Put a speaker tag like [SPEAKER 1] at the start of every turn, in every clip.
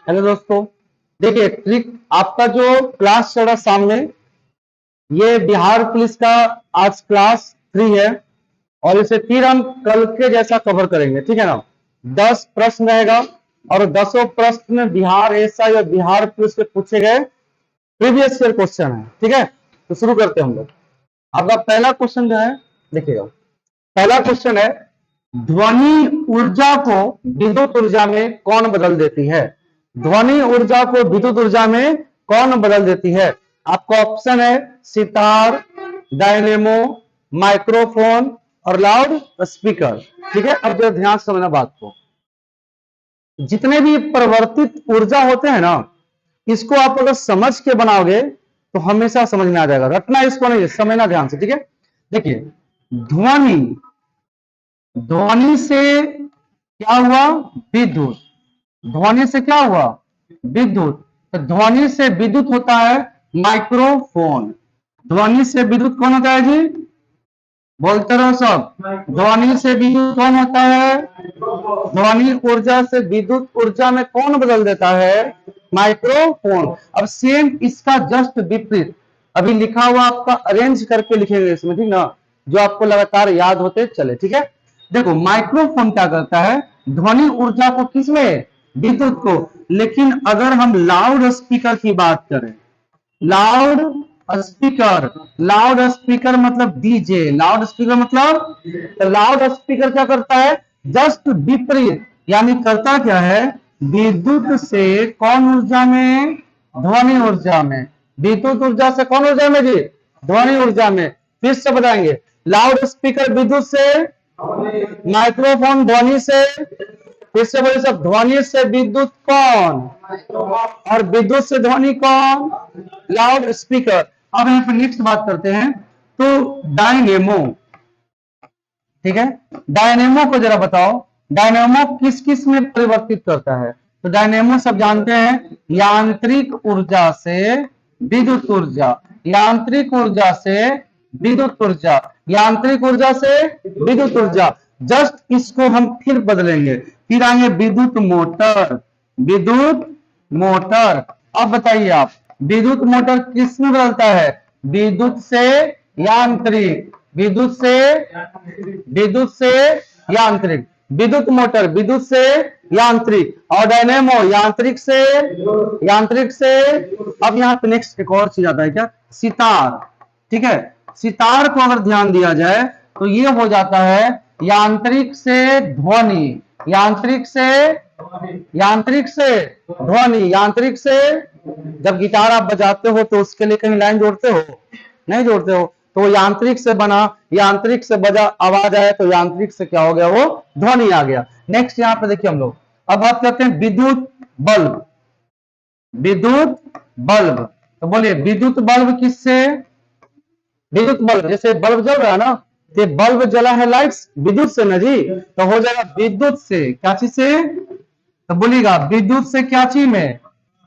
[SPEAKER 1] Hello दोस्तों, देखिए trick आपका जो क्लास चल रहा सामने, ये बिहार पुलिस का आज क्लास 3 है और इसे फिर हम कल के जैसा कवर करेंगे, ठीक है ना। 10 प्रश्न रहेगा और 10 प्रश्न बिहार एसआई और बिहार पुलिस से पूछे गए प्रीवियस ईयर क्वेश्चन है, ठीक है। तो शुरू करते हैं हम लोग। आपका पहला क्वेश्चन जो है, देखिएगा। पहला क्वेश्चन है, ध्वनि ऊर्जा को विद्युत ऊर्जा में कौन बदल देती है? ध्वनि ऊर्जा को विद्युत ऊर्जा में कौन बदल देती है? आपका ऑप्शन है सितार, डायनेमो, माइक्रोफोन और लाउड स्पीकर। ठीक है, अब जो ध्यान से समझना बात को, जितने भी परिवर्तित ऊर्जा होते हैं ना, इसको आप अगर समझ के बनाओगे तो हमेशा समझ में आ जाएगा। रटना इसको नहीं, समझना ध्यान से, ठीक है। देखिए, ध्वनि, ध्वनि से क्या हुआ? विद्युत। ध्वनि से क्या हुआ? विद्युत। तो ध्वनि से विद्युत होता है माइक्रोफोन। ध्वनि से विद्युत कौन होता है जी? बोलते रहो सब। ध्वनि से विद्युत कौन होता है? ध्वनि ऊर्जा से विद्युत ऊर्जा में कौन बदल देता है? माइक्रोफोन। अब सेम इसका जस्ट विपरीत अभी लिखा हुआ, आपका अरेंज करके लिखेंगे इसमें, ठीक ना, जो आपको लगातार याद होते चले, ठीक है। देखो, माइक्रोफोन क्या करता है? ध्वनि ऊर्जा को किसमें? विद्युत को। लेकिन अगर हम लाउड स्पीकर की बात करें, लाउड स्पीकर, लाउड स्पीकर मतलब डीजे, लाउड स्पीकर मतलब, लाउड स्पीकर क्या करता है? जस्ट विपरीत, यानी करता क्या है? विद्युत से कौन ऊर्जा में? ध्वनि ऊर्जा में। विद्युत ऊर्जा से कौन ऊर्जा में जी? ध्वनि ऊर्जा में। फिर से बताएंगे, लाउड स्पीकर विद्युत से, माइक्रोफोन ध्वनि से। फिर से बोले सब, ध्वनि से विद्युत कौन और विद्युत से ध्वनि कौन? Loud speaker. अब यहाँ पे नेक्स्ट बात करते हैं, तो डायनेमो, ठीक है। डायनेमो को जरा बताओ, डायनेमो किस किस में परिवर्तित करता है? तो डायनेमो सब जानते हैं, यांत्रिक ऊर्जा से विद्युत ऊर्जा, यांत्रिक ऊर्जा से विद्युत ऊर्जा, यांत्रिक ऊर्जा से विद्युत ऊर्जा। जस्ट इसको हम फिर बदलेंगे, फिर आएंगे विद्युत मोटर, विद्युत मोटर। अब बताइए आप, विद्युत मोटर किस में बदलता है? विद्युत से यांत्रिक, विद्युत से, विद्युत से यांत्रिक। विद्युत मोटर विद्युत से यांत्रिक और डायनेमो यांत्रिक से, यांत्रिक से। अब यहाँ पे नेक्स्ट एक और चीज आता है, क्या? सितार, ठीक है। सितार को अगर ध्यान दिया जाए तो ये हो जाता है यांत्रिक से ध्वनि, यांत्रिक से, यांत्रिक से ध्वनि, यांत्रिक से। जब गिटार आप बजाते हो तो उसके लिए कहीं लाइन जोड़ते हो? नहीं जोड़ते हो। तो यांत्रिक से बना, यांत्रिक से बजा, आवाज आया तो यांत्रिक से क्या हो गया? वो ध्वनि आ गया। नेक्स्ट यहाँ पे देखिए हम लोग, अब बात करते हैं विद्युत बल्ब, विद्युत बल्ब। तो बोलिए, विद्युत बल्ब किससे? विद्युत बल्ब, जैसे बल्ब जल रहा है ना, ये बल्ब जला है लाइट्स विद्युत से ना जी, तो हो जाएगा विद्युत से। क्या चीज से? तो बोलिएगा, विद्युत से क्या चीज में?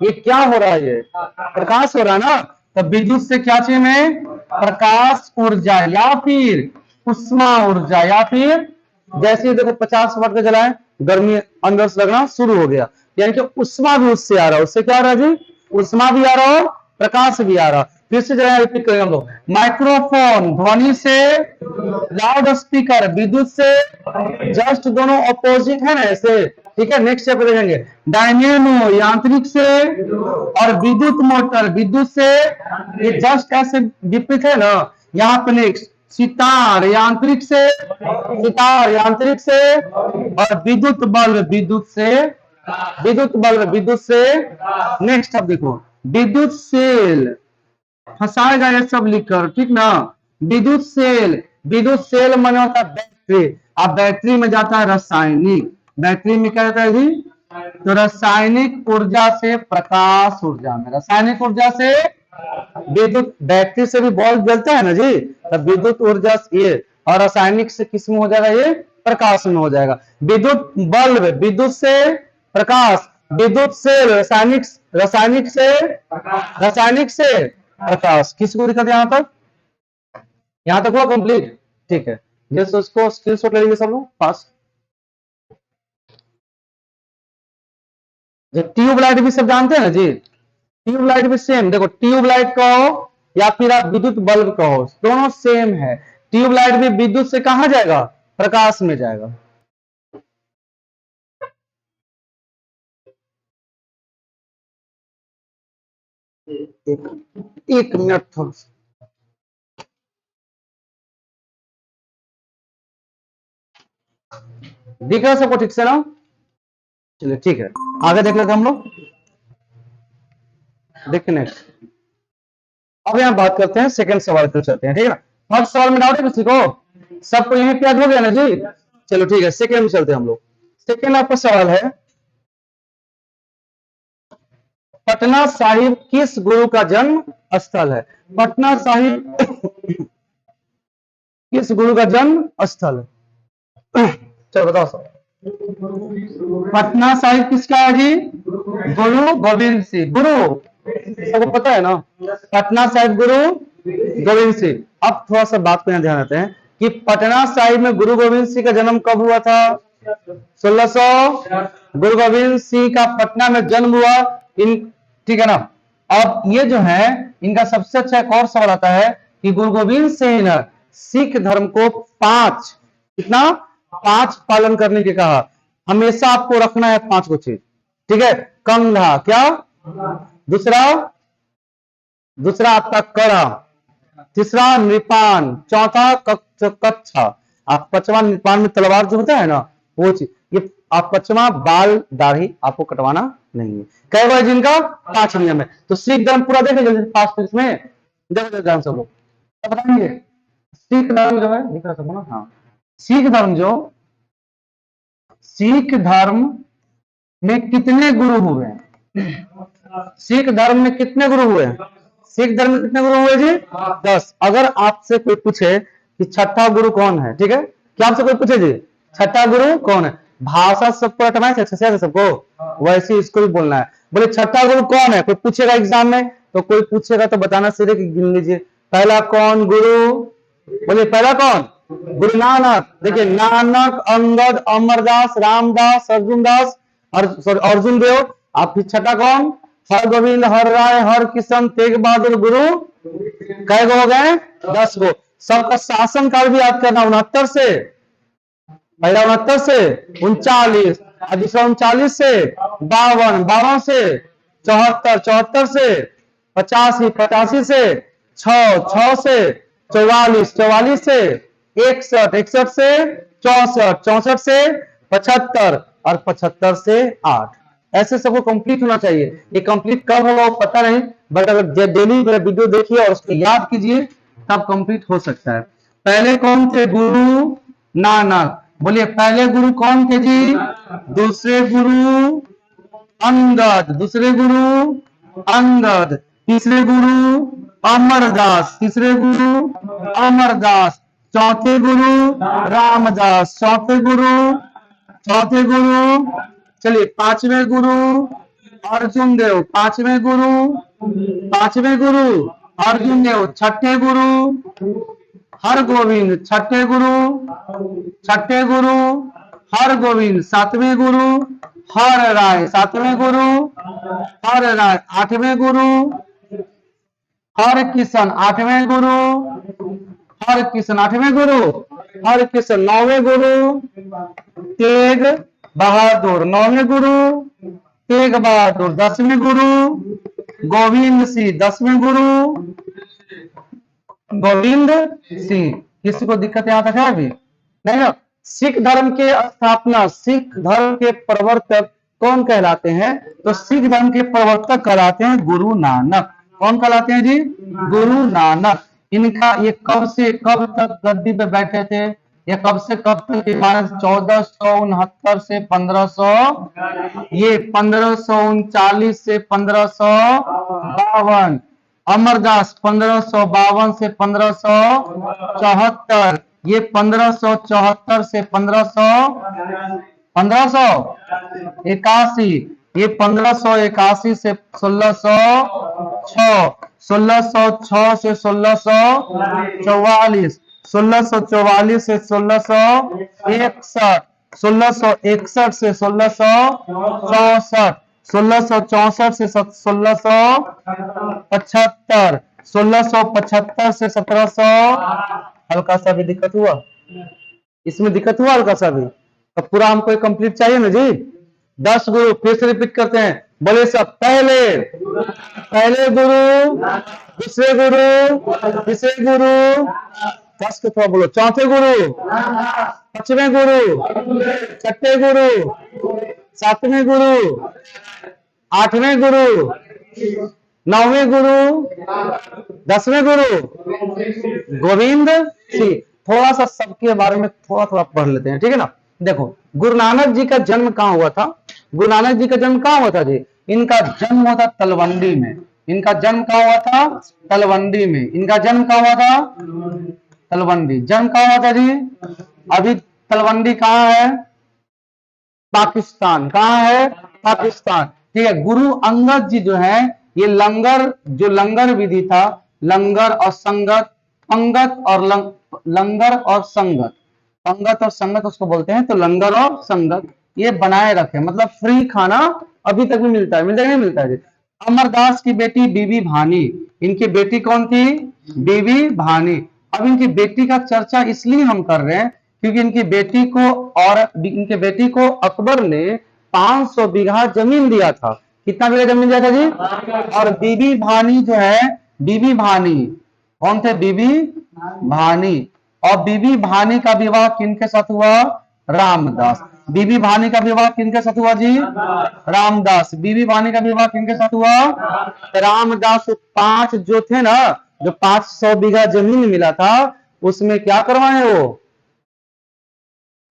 [SPEAKER 1] ये क्या हो रहा है? ये प्रकाश हो रहा है ना। तो विद्युत से क्या चीज में? प्रकाश ऊर्जा या फिर उष्मा ऊर्जा, या फिर जैसे देखो 50 वाट का जला है, गर्मी अंदर से लगना शुरू हो गया, यानी कि उष्मा भी उससे आ रहा है। उससे क्या आ रहा है जी? उष्मा भी आ रहा है, प्रकाश भी आ रहा। फिर से जरा रिपीट करेंगे हम लोग, माइक्रोफोन ध्वनि से, लाउड स्पीकर विद्युत से, जस्ट दोनों अपोजिट है ना ऐसे, ठीक है। नेक्स्ट स्टेप देखेंगे, डायनेमो यांत्रिक से और विद्युत मोटर विद्युत से, ये जस्ट ऐसे विपरीत है ना। यहाँ पे नेक्स्ट, सितार यांत्रिक से, सितार यांत्रिक से और विद्युत बल्ब विद्युत से, विद्युत बल्ब विद्युत से। नेक्स्ट अब देखो, विद्युत सेल, फंसाएगा ये सब लिखकर, ठीक ना। विद्युत सेल, विद्युत सेल माने होता है बैटरी। अब बैटरी में जाता है रासायनिक, बैटरी में क्या जाता है जी? तो रासायनिक ऊर्जा से प्रकाश ऊर्जा में, रासायनिक ऊर्जा से विद्युत, बैटरी से भी बल्ब जलता है ना जी, तब विद्युत ऊर्जा ये, और रासायनिक से किस में हो जाएगा? ये प्रकाश में हो जाएगा। विद्युत बल्ब विद्युत से प्रकाश, विद्युत से रासायनिक, रासायनिक से, रासायनिक से प्रकाश। किसको दिक्कत है यहाँ तक? यहाँ तक हुआ कंप्लीट? ठीक है, जैसे उसको स्क्रीनशॉट ले लीजिए सब लोग फास्ट। जो ट्यूबलाइट भी सब जानते हैं ना जी, ट्यूबलाइट भी सेम, देखो ट्यूबलाइट कहो या फिर आप विद्युत बल्ब कहो, दोनों सेम है। ट्यूबलाइट भी विद्युत से कहां जाएगा, प्रकाश में जाएगा। एक मिनट थोड़ा, दिख रहा है सबको ठीक से ना? चलिए ठीक है, आगे देख लेते हम लोग। देखिए नेक्स्ट, अब यहाँ बात करते हैं सेकंड सवाल पे चलते हैं, ठीक है ना। फर्स्ट सवाल में डाउट है किसी को? सबको यही पे याद हो गया ना जी? चलो ठीक है, सेकंड में चलते हैं हम लोग। सेकंड आपका सवाल है, पटना साहिब किस गुरु का जन्म स्थल है? पटना साहिब किस गुरु का जन्म स्थल है? चलो बताओ सर। पटना साहिब किसका है जी? गुरु गोविंद सिंह। गुरु सबको पता है ना, पटना साहिब गुरु गोविंद सिंह। अब थोड़ा सा बात को यहाँ ध्यान देते हैं कि पटना साहिब में गुरु गोविंद सिंह का जन्म कब हुआ था? 1600। गुरु गोविंद सिंह का पटना में जन्म हुआ। इन ठीक है ना। अब ये जो है इनका सबसे अच्छा एक और सवाल आता है कि गुरु गोविंद सिंह ने सिख धर्म को 5 कितना 5 पालन करने के कहा। हमेशा आपको रखना है 5 को चीज, ठीक है। कंघा क्या, दूसरा दूसरा आपका कड़ा, तीसरा नृपान, चौथा कच्छा। आप पचवा नृपान में तलवार जो होता है ना वो चीज, ये आप पचवा बाल दाढ़ी आपको कटवाना नहीं है। कई बार जिनका 5 नियम है, तो सिख धर्म पूरा देखें जल्दी 5 में देखो सब लोग बताएंगे। सिख धर्म जो है दिख रहा सबको ना, हाँ सिख धर्म जो, सिख धर्म में कितने गुरु हुए हैं? सिख धर्म में कितने गुरु हुए हैं? सिख धर्म में कितने गुरु हुए जी? 10। अगर आपसे कोई पूछे कि छठा गुरु कौन है, ठीक है, क्या आपसे कोई पूछे जी छठा गुरु कौन है, भाषा सबको रटना है सबको, वैसे इसको भी बोलना है। बोले छठा गुरु कौन है, कोई पूछेगा एग्जाम में तो कोई पूछेगा तो बताना सीधे कि गिन लीजिए। पहला कौन गुरु, बोलिए पहला कौन? गुरु नानक। देखिए नानक, अंगद, अमरदास, रामदास, अर्जुन दास, अर्जुन देव। आप फिर छठा कौन? हर गोविंद, हर राय, हर किशन, तेग बहादुर गुरु। कै गो हो गए? 10 गो। सबका शासन काल भी याद करना, 69 से, पहला 69 से 39, और दूसरा 39 से 52, 52 से 74, 74 से 85, 85 से 6, 6 से 44, 44 से 61, 61 से 64, 64 से 75, और 75 से 8। ऐसे सबको कंप्लीट होना चाहिए। ये कंप्लीट कब होगा वो पता नहीं, बट अगर डेली वीडियो देखिए और उसको याद कीजिए तब कंप्लीट हो सकता है। पहले कौन थे? गुरु नानक। बोलिए पहले गुरु कौन थे जी? दूसरे गुरु अंगद, दूसरे गुरु अंगद, तीसरे गुरु अमरदास, तीसरे गुरु अमरदास, चौथे गुरु रामदास, चौथे गुरु चलिए पांचवें गुरु अर्जुन देव, पांचवें गुरु अर्जुन देव, छठे गुरु हर गोविंद, छठे गुरु हर गोविंद, सातवें गुरु हर राय, सातवें गुरु हर राय, आठवें गुरु हर किशन, आठवें गुरु हर किशन, आठवें गुरु हर किशन, नौवें गुरु तेग बहादुर, नौवें गुरु तेग बहादुर, 10वें गुरु गोविंद सिंह, 10वें गुरु गोविंद सिंह। किसी को दिक्कत यहाँ तक है अभी नहीं ना? सिख धर्म के स्थापना, सिख धर्म के प्रवर्तक कौन कहलाते हैं? तो सिख धर्म के प्रवर्तक कहलाते हैं गुरु नानक। कौन कहलाते हैं जी? गुरु नानक। इनका ये कब से कब तक गद्दी पे बैठे थे? ये कब से कब तक? 1469 से 1500, ये 1539 से 1552। अमरदास 1552 से 1574, ये 1574 से 1581, ये 1581 से 1606, 1606 से 1644, 1644 से 1661, 1661 से 1664, 1664 से 1675, 1675 से 1700। हल्का सा भी दिक्कत हुआ इसमें, दिक्कत हुआ हल्का सा भी। तो पूरा हमको कंप्लीट चाहिए ना जी। 10 गुरु फिर से रिपीट करते हैं, बोले सब। पहले गुरु, दूसरे गुरु, तीसरे गुरु, 10 के थोड़ा बोलो, चौथे गुरु, पांचवें गुरु, छठे गुरु, सातवें गुरु, आठवें गुरु, नौवें गुरु, 10वें गुरु गोविंद सिंह। थोड़ा सा सबके बारे में थोड़ा थोड़ा पढ़ लेते हैं, ठीक है ना। देखो, गुरु नानक जी का जन्म कहाँ हुआ था? गुरु नानक जी का जन्म कहाँ हुआ था जी? इनका जन्म हुआ था तलवंडी में। इनका जन्म कहाँ हुआ था? तलवंडी में। इनका जन्म कहाँ हुआ था? तलवंडी। जन्म कहाँ हुआ था जी? अभी तलवंडी कहाँ है? पाकिस्तान। कहाँ है? पाकिस्तान। ठीक है। गुरु अंगद जी जो है, ये लंगर, जो लंगर विधि था, लंगर और संगत, पंगत और लंगर और संगत, पंगत और संगत उसको बोलते हैं। तो लंगर और संगत ये बनाए रखे, मतलब फ्री खाना अभी तक भी मिलता है। मिलता है नहीं मिलता है जी? अमरदास की बेटी बीबी भानी, इनकी बेटी कौन थी? बीबी भानी। अब इनकी बेटी का चर्चा इसलिए हम कर रहे हैं क्योंकि इनकी बेटी को, और इनके बेटी को अकबर ने 500 बीघा जमीन दिया था। कितना बीघा जमीन दिया था जी? और बीबी भानी जो है, बीबी भानी कौन थे? बीबी भानी। और बीबी भानी का विवाह किनके साथ हुआ? रामदास। बीबी भानी का विवाह किनके साथ हुआ जी? रामदास। बीबी भानी का विवाह किनके साथ हुआ? रामदास। 5 जो थे ना, जो 500 बीघा जमीन मिला था, उसमें क्या करवाए? वो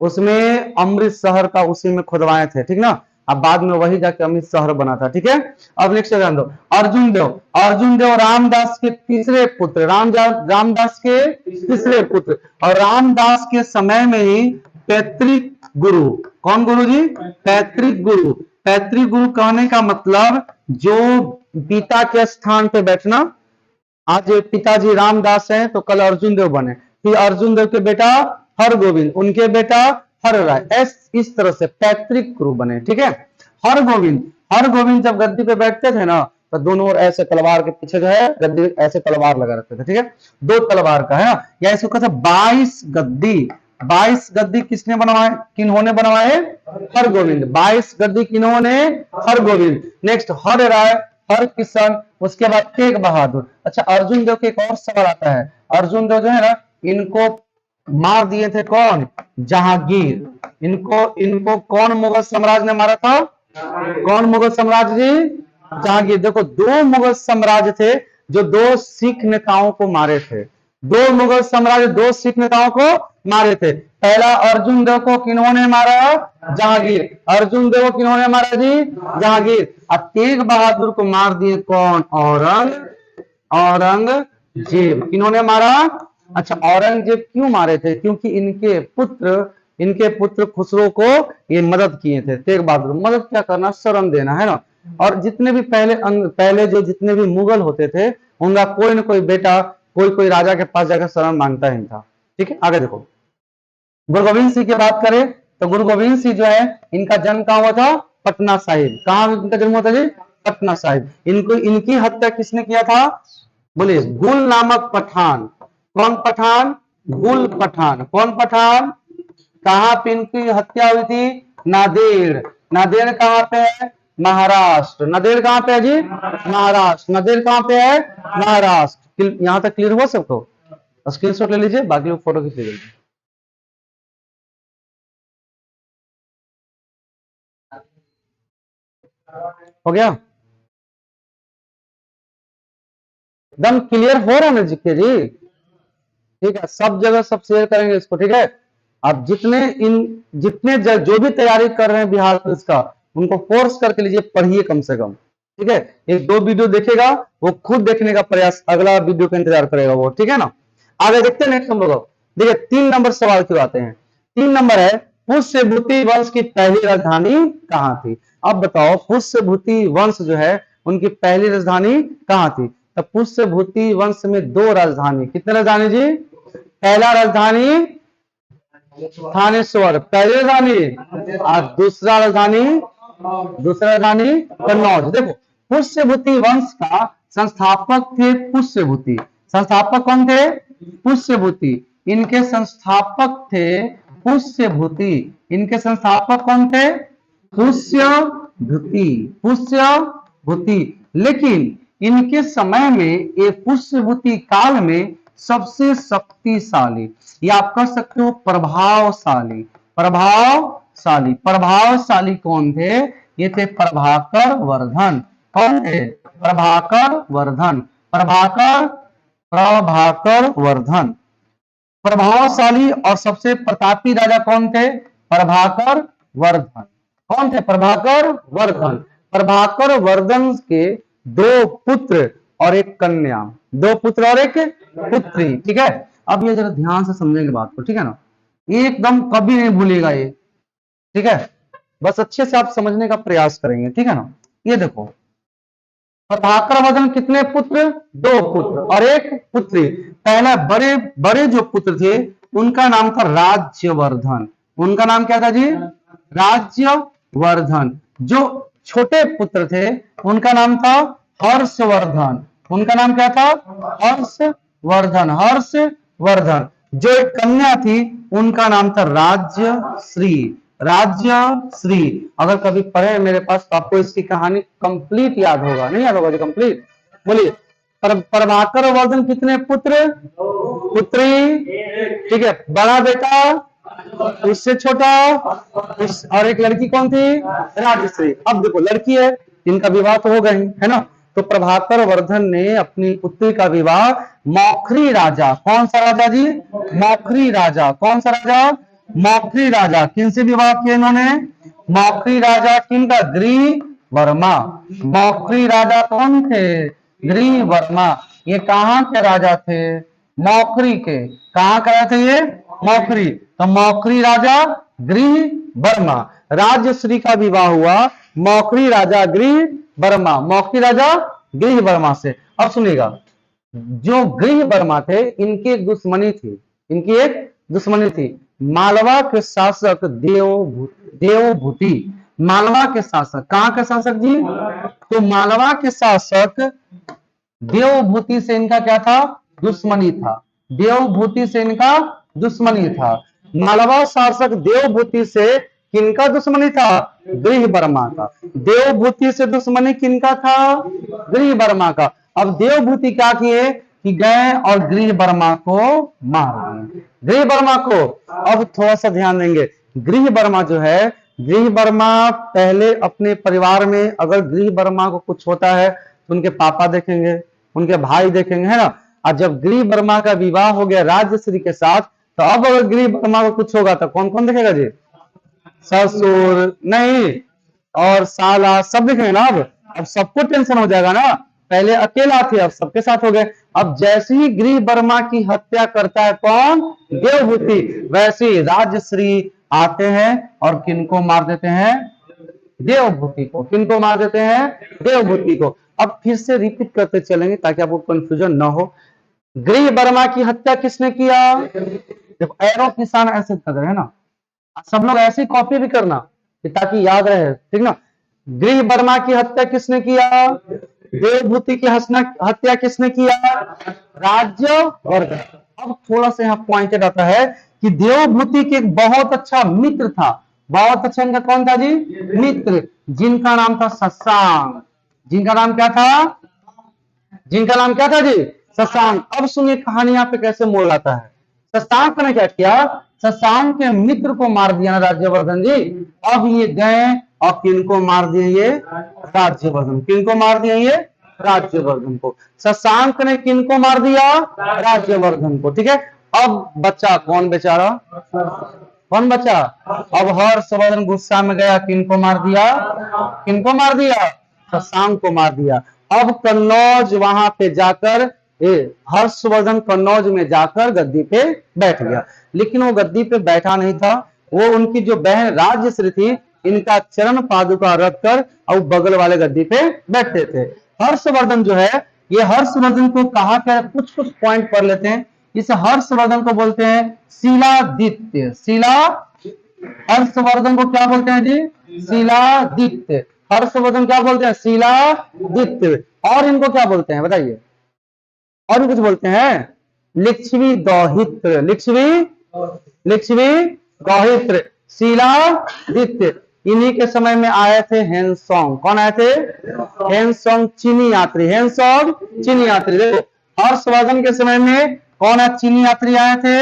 [SPEAKER 1] उसमें अमृत शहर का उसी में खुदवाए थे, ठीक ना। अब बाद में वही जाके अमृत शहर बना था, ठीक है। अब नेक्स्ट ध्यान दो, अर्जुन देव। अर्जुन देव रामदास के तीसरे पुत्र, रामदास के तीसरे पुत्र। और रामदास के समय में ही पैतृक गुरु, कौन गुरु जी? पैतृक गुरु। पैतृक गुरु कहने का मतलब जो पिता के स्थान पे बैठना। आज पिताजी रामदास हैं तो कल अर्जुन देव बने, फिर अर्जुन देव के बेटा हरगोविंद, उनके बेटा हर राय, इस तरह से पैतृक गुरु बने, ठीक है। हरगोविंद जब गद्दी पे बैठते थे ना, तो दोनों ओर ऐसे तलवार के पीछे जो है गद्दी, ऐसे तलवार लगा रखते थे, ठीक है। 2 तलवार का है ना, या इसको कहते 22 गद्दी। 22 गद्दी किसने बनवाए? किन्होंने बनवाए? हरगोविंद। 22 गद्दी किन्होंने? हरगोविंद। नेक्स्ट हर राय, हर किशन, उसके बाद तेग बहादुर। अच्छा, अर्जुन देव के एक और सवाल आता है। अर्जुन देव जो है ना, इनको मार दिए थे कौन? जहांगीर। इनको कौन मुगल साम्राज्य ने मारा था? कौन मुगल साम्राज्य जी? जहांगीर। देखो, 2 मुगल साम्राज्य थे जो 2 सिख नेताओं को मारे थे। 2 मुगल साम्राज्य 2 सिख नेताओं को मारे थे। पहला अर्जुन देव को किन्होंने मारा? जहांगीर। अर्जुन देव को किन्होंने मारा जी? जहांगीर। और तेग बहादुर को मार दिए कौन? औरंगजेब। किन्होंने मारा? अच्छा, औरंगजेब क्यों मारे थे? क्योंकि इनके पुत्र खुसरो को ये मदद किए थे। तेग बहादुर, मदद क्या करना? शरण देना, है ना। और जितने भी पहले जो जितने भी मुगल होते थे, उनका कोई ना कोई बेटा कोई राजा के पास जाकर शरण मांगता ही था, ठीक है। आगे देखो, गुरु गोविंद सिंह की बात करें तो गुरु गोविंद सिंह जो है, इनका जन्म कहाँ हुआ था? पटना साहिब। कहाँ इनका जन्म हुआ था जी? पटना साहिब। इनकी हत्या किसने किया था? बोलिए, गुल नामक पठान। कौन पठान? गुल पठान। कौन पठान? कहाँ पे इनकी हत्या हुई थी? नादेड़। नादेड़ कहाँ पे है? महाराष्ट्र। नादेड़ कहाँ पे है जी? महाराष्ट्र। नादेड़ कहाँ पे है? महाराष्ट्र। यहाँ तक क्लियर हुआ सबको? स्क्रीनशॉट ले लीजिए, बाकी लोग फोटो खींच लीजिए। हो गया? एकदम क्लियर हो रहा है ना जीके जी? ठीक है, सब जगह सब शेयर करेंगे इसको, ठीक है। आप जितने जो भी तैयारी कर रहे हैं बिहार पुलिस का, उनको फोर्स करके लीजिए, पढ़िए कम से कम, ठीक है। एक 2 वीडियो देखेगा, वो खुद देखने का प्रयास, अगला वीडियो का इंतजार करेगा वो, ठीक है ना। आगे देखते हैं नेक्स्ट हम लोग। देखिए, 3 नंबर सवाल क्यों आते हैं। 3 नंबर है, पुष्यभूति वंश की पहली राजधानी कहाँ थी? अब बताओ, पुष्यभूति वंश जो है, उनकी पहली राजधानी कहाँ थी? तो पुष्यभूति वंश में 2 राजधानी, कितने राजधानी जी? पहला राजधानी थानेश्वर, पहली राजधानी, और दूसरा राजधानी दूसरा राजधानी कन्नौज। देखो पुष्यभूति वंश का संस्थापक थे पुष्यभूति। संस्थापक कौन थे? पुष्यभूति। इनके संस्थापक थे पुष्यभूति। इनके संस्थापक कौन थे? पुष्यभूति। पुष्यभूति। लेकिन इनके समय में, ये पुष्यभूति काल में सबसे शक्तिशाली, या आप कह सकते हो प्रभावशाली, प्रभावशाली, प्रभावशाली कौन थे? ये थे प्रभाकर वर्धन। कौन थे? प्रभाकर वर्धन। प्रभाकर वर्धन। प्रभावशाली और सबसे प्रतापी राजा कौन थे? प्रभाकर वर्धन। कौन थे? प्रभाकर वर्धन। प्रभाकर वर्धन के दो पुत्र और एक कन्या, दो पुत्र और एक पुत्री। ठीक है, अब ये जरा ध्यान से समझेंगे बात को, ठीक है ना, एकदम कभी नहीं भूलिएगा ये, ठीक है, बस अच्छे से आप समझने का प्रयास करेंगे, ठीक है ना। ये देखो प्रभाकर वर्धन कितने पुत्र? दो पुत्र और एक पुत्री। पहला बड़े बड़े जो पुत्र थे उनका नाम था राज्यवर्धन। उनका नाम क्या था जी? राज्यवर्धन। जो छोटे पुत्र थे उनका नाम था हर्षवर्धन। उनका नाम क्या था? हर्षवर्धन। हर्षवर्धन। जो एक कन्या थी उनका नाम था राज्यश्री। राज्यश्री। अगर कभी पढ़े मेरे पास तो आपको इसकी कहानी कंप्लीट याद होगा। नहीं याद होगा जी? कंप्लीट बोलिए। प्रभाकर वर्धन कितने पुत्र? पुत्री। ठीक है, बड़ा बेटा, उससे छोटा, और एक लड़की कौन थी? राजश्री। अब देखो लड़की है, इनका विवाह तो हो गए, है ना। तो प्रभाकर वर्धन ने अपनी पुत्री का विवाह मौखरी राजा, कौन सा राजा जी? मौखरी राजा। कौन सा राजा? मौखरी राजा। किनसे विवाह किया इन्होंने? मौखरी राजा। किनका? गृह वर्मा। मौखरी राजा कौन थे? गृह वर्मा। ये कहाँ के राजा थे? मौखरी के। कहाँ का राजा थे ये? मौखरी। तो मौखरी राजा गृह वर्मा। राजश्री का विवाह हुआ मौखरी राजा गृह वर्मा, मौखरी राजा गृह वर्मा से। अब सुनिएगा, जो गृह वर्मा थे इनकी एक दुश्मनी थी, इनकी एक दुश्मनी थी। मालवा के शासक देवभूति। मालवा के शासक, कहाँ के शासक जी? तो मालवा के शासक देवभूति से इनका क्या था? दुश्मनी था। देवभूति से इनका दुश्मनी था। मालवा शासक देवभूति से किनका दुश्मनी था? गृह वर्मा का। देवभूति से दुश्मनी किनका था? गृह वर्मा का। अब देवभूति क्या किए कि गए और गृह वर्मा को मार दिए। गृह वर्मा को, अब थोड़ा सा ध्यान देंगे, गृह वर्मा जो है, गृह वर्मा पहले अपने परिवार में अगर गृह वर्मा को कुछ होता है तो उनके पापा देखेंगे, उनके भाई देखेंगे, है ना। और जब गृह वर्मा का विवाह हो गया राजश्री के साथ, तो अब अगर गृह वर्मा को कुछ होगा तो कौन कौन देखेगा जी? ससुर नहीं और साला सब देखेंगे ना। अब सबको टेंशन हो जाएगा ना। पहले अकेला थे, अब सबके साथ हो गए। अब जैसे ही गृह वर्मा की हत्या करता है कौन? देवभूति, वैसे ही राजश्री आते हैं और किनको मार देते हैं? देवभूति को। किनको मार देते हैं? देवभूति को। अब फिर से रिपीट करते चलेंगे ताकि आपको कंफ्यूजन न हो। गृह वर्मा की हत्या किसने किया? देखो एरो के निशान ऐसे कर रहे हैं ना, सब लोग ऐसी कॉपी भी करना ताकि याद रहे, ठीक ना। गृह वर्मा की हत्या किसने किया? देवभूति की हत्या किसने किया? राज्यवर्धन। अब थोड़ा सा यहाँ पॉइंटेड आता है कि देवभूति के एक बहुत अच्छा मित्र था। बहुत अच्छा इनका कौन था जी? मित्र, जिनका नाम था शशांक। जिनका नाम क्या था? जिनका नाम क्या था जी? शशांक। अब सुनिए कहानी यहाँ पे कैसे मोड़ आता है। शशांक ने क्या किया? शशांक के मित्र को मार दिया ना राज्यवर्धन जी। अब ये गए और किनको मार दिए? ये राज्यवर्धन। किनको मार दिया? ये राज्यवर्धन को। शशांक ने किनको मार दिया? राज्यवर्धन को। ठीक है, अब बच्चा कौन बेचारा? कौन बचा? अब हर्षवर्धन गुस्सा में गया, किनको मार दिया? किनको मार दिया? शशांक को मार दिया। अब कन्नौज वहां पे जाकर हर्षवर्धन कन्नौज में जाकर गद्दी पे बैठ गया। लेकिन वो गद्दी पे बैठा नहीं था, वो उनकी जो बहन राजश्री थी इनका चरण पादुका रखकर और बगल वाले गद्दी पे बैठते थे। हर्षवर्धन जो है, ये हर्षवर्धन को कहा क्या? कुछ कुछ पॉइंट पढ़ लेते हैं। इस हर्षवर्धन को बोलते हैं शिलादित्य। शिलादित्य। हर्षवर्धन को क्या बोलते हैं जी? शिलादित्य। हर्षवर्धन क्या बोलते हैं? शिलादित्य। और इनको क्या बोलते हैं बताइए? और भी कुछ बोलते हैं? लिच्छवी दौहित्र। लिच्छवी लिच्छवी दौहित्र, शिलादित्य। इन्हीं के समय में आए थे हेनसोंग। कौन आए थे? हेनसोंग चीनी यात्री। हेनसोंग चीनी यात्री। देखो हर्षवर्धन के समय में कौन है चीनी यात्री आए थे?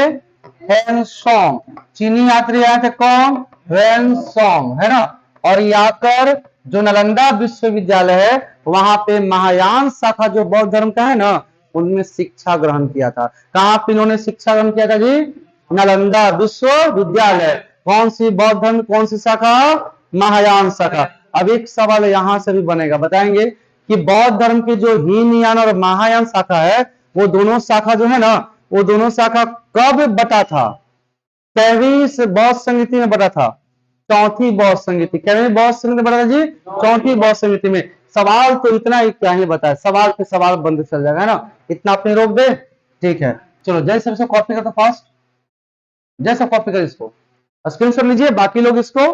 [SPEAKER 1] हेनसोंग चीनी यात्री आए थे। कौन? हेनसोंग, है ना। और ये आकर जो नालंदा विश्वविद्यालय है वहां पे महायान शाखा जो बौद्ध धर्म का है ना, उनमें शिक्षा ग्रहण किया था। कहां पे इन्होंने शिक्षा ग्रहण किया था जी? नालंदा विश्वविद्यालय। कौन सी बौद्ध धर्म, कौन सी शाखा? महायान शाखा। अब एक सवाल यहां से भी बनेगा, बताएंगे कि बौद्ध धर्म की जो हीनयान और महायान शाखा है, वो दोनों शाखा जो है ना, वो दोनों शाखा कब बटा था? 23 बौद्ध संगति में बटा था। चौथी बौद्ध संगति। कितनी बौद्ध संगति में बटा था जी? चौथी बौद्ध संगति में। सवाल तो इतना ही क्या ही बताए, सवाल पे सवाल बंद चल जाएगा, है ना। इतना अपने रोक दे, ठीक है। चलो जैसे सबसे कॉपी करता फास्ट, जैसा कॉपी कर इसको स्क्रीन शॉट लीजिए, बाकी लोग इसको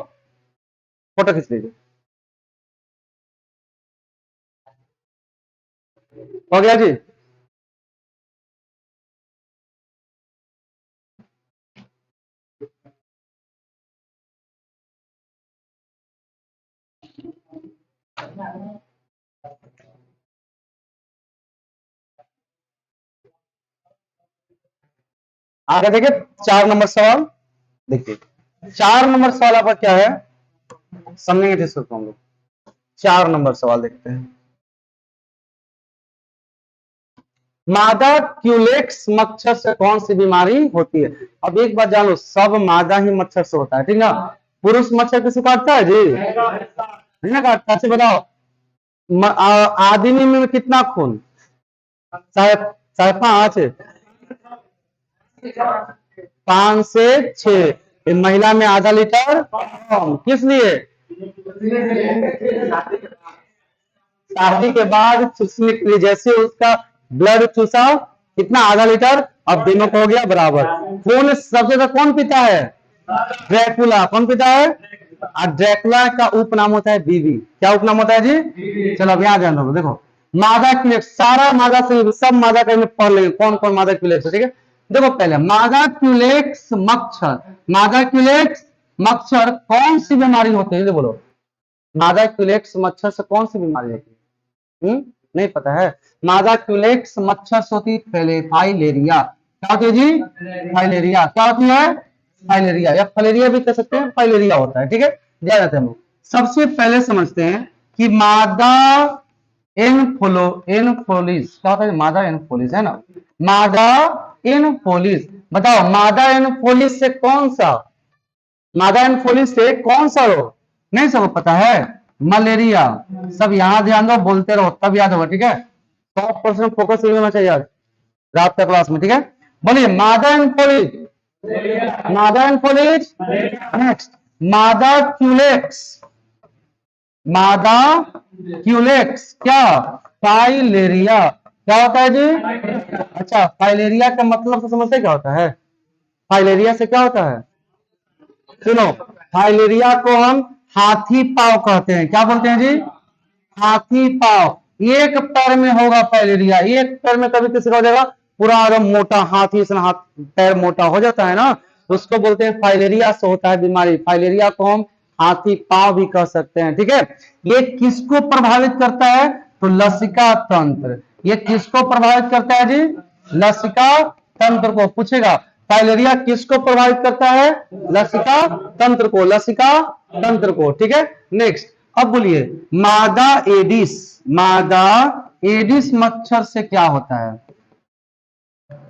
[SPEAKER 1] फोटो खींच लीजिए। हो गया जी? आगे देखिए 4 नंबर सवाल। देखिए 4 नंबर सवाल आपका क्या है, समझेंगे जिसको हम लोग। 4 नंबर सवाल देखते हैं। मादा क्यूलेक्स मच्छर से कौन सी बीमारी होती है? अब एक बात जानो, सब मादा ही मच्छर से होता है, ठीक ना। पुरुष मच्छर किसे काटता है जी? नहीं ना काटता। अच्छा बताओ, आदमी में कितना खून? साढ़े साढ़े 5 से 6। महिला में आधा लीटर कम। किस लिए? शादी के बाद चूसने के लिए। जैसे उसका ब्लड चूसा कितना? आधा लीटर। अब दोनों को हो गया बराबर। खून सबसे ज्यादा कौन पीता है? ड्रैकुला। कौन पीता है? और ड्रैकुला का उपनाम होता है बीवी। क्या उपनाम होता है जी? चलो अब यहाँ ध्यान दो, देखो मादा क्यूलेक्स, सारा मादा से सब मादा का पढ़ लेंगे कौन कौन मादा क्यूलेक्स है, ठीक है। देखो पहले मादा क्यूलेक्स मच्छर। मादा क्यूलेक्स मच्छर कौन सी बीमारी होती है, बोलो। मादा क्यूलेक्स मच्छर से कौन सी बीमारी होती है? नहीं पता है। मादा क्यूलेक्स मच्छर से होती है फाइलेरिया। क्या होती है जी? फाइलेरिया। क्या होती है? फाइलेरिया, या फलेरिया भी कह सकते हैं, फाइलेरिया होता है, ठीक है। ध्यान रखते हैं हम लोग। सबसे पहले समझते हैं कि मादा एनफोलिस क्या होता है? मादा एनफोलिस है ना। मादा एनफोलिस, बताओ मादा एनफोलिस से कौन सा, मादा एनफोलिस से कौन सा रोग नहीं सबको पता है? मलेरिया। सब यहां ध्यान दो, बोलते रहो तब याद होगा, ठीक है। 100% फोकस यही होना चाहिए आज रात का क्लास में, ठीक है। बोलिए मादा एनफोलिस। मादा एनफोलिस। नेक्स्ट मादा क्यूलेक्स। मादा क्यूलेक्स क्या? फाइलेरिया। क्या होता है जी? अच्छा फाइलेरिया का मतलब तो समझते क्या होता है? फाइलेरिया से क्या होता है? सुनो, फाइलेरिया को हम हाथी पाव कहते हैं। क्या बोलते हैं जी? हाथी पाव। एक पैर में होगा फाइलेरिया, एक पैर में कभी किसी का हो जाएगा पूरा एकदम मोटा, हाथी से हाथ पैर मोटा हो जाता है ना, तो उसको बोलते हैं फाइलेरिया से होता है बीमारी। फाइलेरिया को हम हाथी पाव भी कह सकते हैं, ठीक है। ये किसको प्रभावित करता है? तो लसिका तंत्र। ये किसको प्रभावित करता है जी? लसिका तंत्र को। पूछेगा फाइलेरिया किसको प्रभावित करता है? लसिका तंत्र को। लसिका तंत्र को, ठीक है। नेक्स्ट अब बोलिए मादा एडिस। मादा एडिस मच्छर से क्या होता है?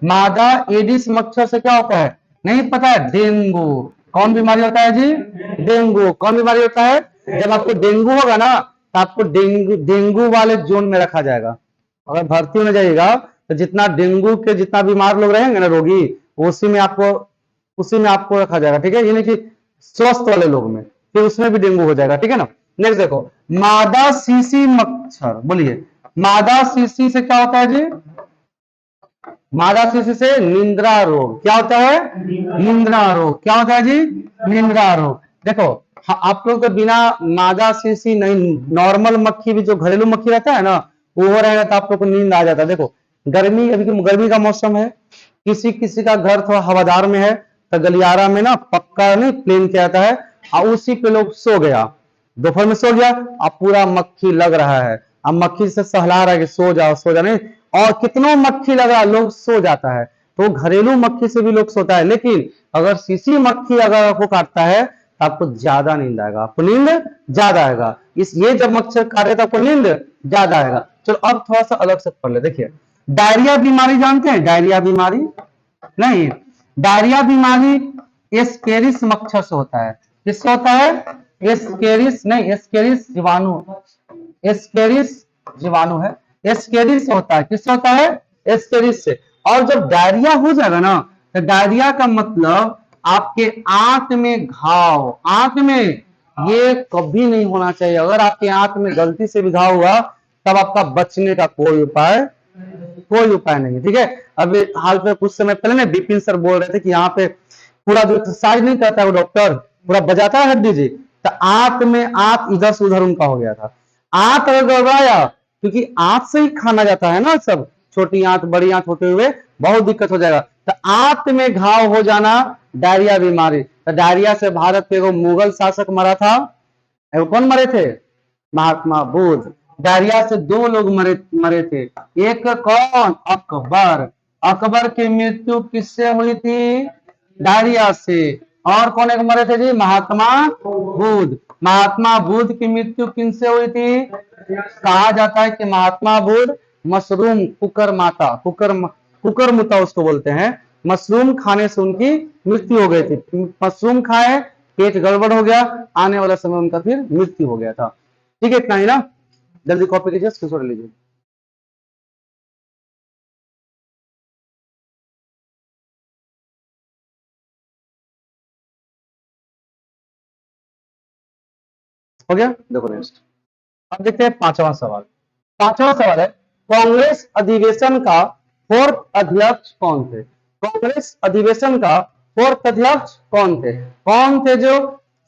[SPEAKER 1] मादा एडिस मच्छर से क्या होता है? नहीं पता है? डेंगू। कौन बीमारी होता है जी? डेंगू। कौन बीमारी होता है? जब आपको डेंगू होगा ना, तो आपको डेंगू डेंगू वाले जोन में रखा जाएगा। अगर भर्ती होने जाइएगा तो जितना डेंगू के जितना बीमार लोग रहेंगे ना, रोगी, उसी में आपको रखा जाएगा, ठीक है। यानी कि स्वस्थ वाले लोग में, फिर उसमें भी डेंगू हो जाएगा, ठीक है ना। नेक्स्ट देखो मादा सीसी मच्छर। बोलिए मादा सीसी से क्या होता है जी? मादा शीशी से निंद्रा रोग। क्या होता है? निंद्रा रोग। क्या होता है जी? निंद्रा रोग। देखो आप लोग तो बिना मादा शीशी नहीं, नॉर्मल मक्खी भी जो घरेलू मक्खी रहता है ना, वो रहेगा तो आप लोग को नींद आ जाता है। देखो गर्मी, अभी गर्मी का मौसम है, किसी किसी का घर थोड़ा हवादार में है तो गलियारा में ना पक्का नहीं प्लेन क्या आता है, और उसी पे लोग सो गया, दोपहर में सो गया, अब पूरा मक्खी लग रहा है, अब मक्खी से सहला रहा है कि सो जा नहीं, और कितनों मक्खी लग रहा है, लोग सो जाता है। तो घरेलू मक्खी से भी लोग सोता है, लेकिन अगर सीसी मक्खी अगर आपको काटता है तो आपको ज्यादा नींद आएगा, आपको नींद ज्यादा आएगा। इस ये जब मच्छर काटे तो आपको नींद ज्यादा आएगा। चलो अब थोड़ा सा अलग से पढ़ ले। देखिए डायरिया बीमारी जानते हैं? डायरिया बीमारी नहीं, डायरिया बीमारी एस्केरिस मच्छर से होता है। किससे होता है? एस्केरिस नहीं, एस्केरिस जीवाणु, एस्केरिस जीवाणु है, एस्केरिस होता है। किससे होता है? एस्केरिस से। और जब डायरिया हो जाएगा ना, तो डायरिया का मतलब आपके आंत में घाव, आंत में, ये कभी नहीं होना चाहिए। अगर आपके आंत में गलती से भी घाव हुआ तब आपका बचने का कोई उपाय नहीं है। ठीक है, अभी हाल में कुछ समय पहले ना विपिन सर बोल रहे थे कि यहाँ पे पूरा जो एक्सरसाइज नहीं करता है वो डॉक्टर, पूरा बजाता है हड्डी जी, तो आंत में, आंत इधर से उधर उनका हो गया था। आंत अगर गड़बड़ाया, क्योंकि आंत से ही खाना जाता है ना सब, छोटी आंत बड़ी आंत होते हुए बहुत दिक्कत हो जाएगा। तो आंत में घाव हो जाना डायरिया बीमारी। तो डायरिया से भारत पे एगो मुगल शासक मरा था, कौन मरे थे? महात्मा बुद्ध। डायरिया से दो लोग मरे थे। एक कौन? अकबर। अकबर की मृत्यु किससे हुई थी? डायरिया से। और कौन एक मरे थे जी? महात्मा बुद्ध। महात्मा बुद्ध की मृत्यु किनसे हुई थी? कहा जाता है कि महात्मा बुद्ध मशरूम, कुकर मुता उसको बोलते हैं, मशरूम खाने से उनकी मृत्यु हो गई थी। मशरूम खाए, पेट गड़बड़ हो गया, आने वाला समय उनका फिर मृत्यु हो गया था। ठीक है, इतना ही ना, जल्दी कॉपी कीजिए, स्क्रीनशॉट लीजिए। हो गया? देखो नेक्स्ट, अब देखते हैं पांचवा सवाल। पांचवा सवाल है, कांग्रेस अधिवेशन का फोर्थ अध्यक्ष कौन थे? कांग्रेस अधिवेशन का फोर्थ अध्यक्ष कौन थे? कौन थे जो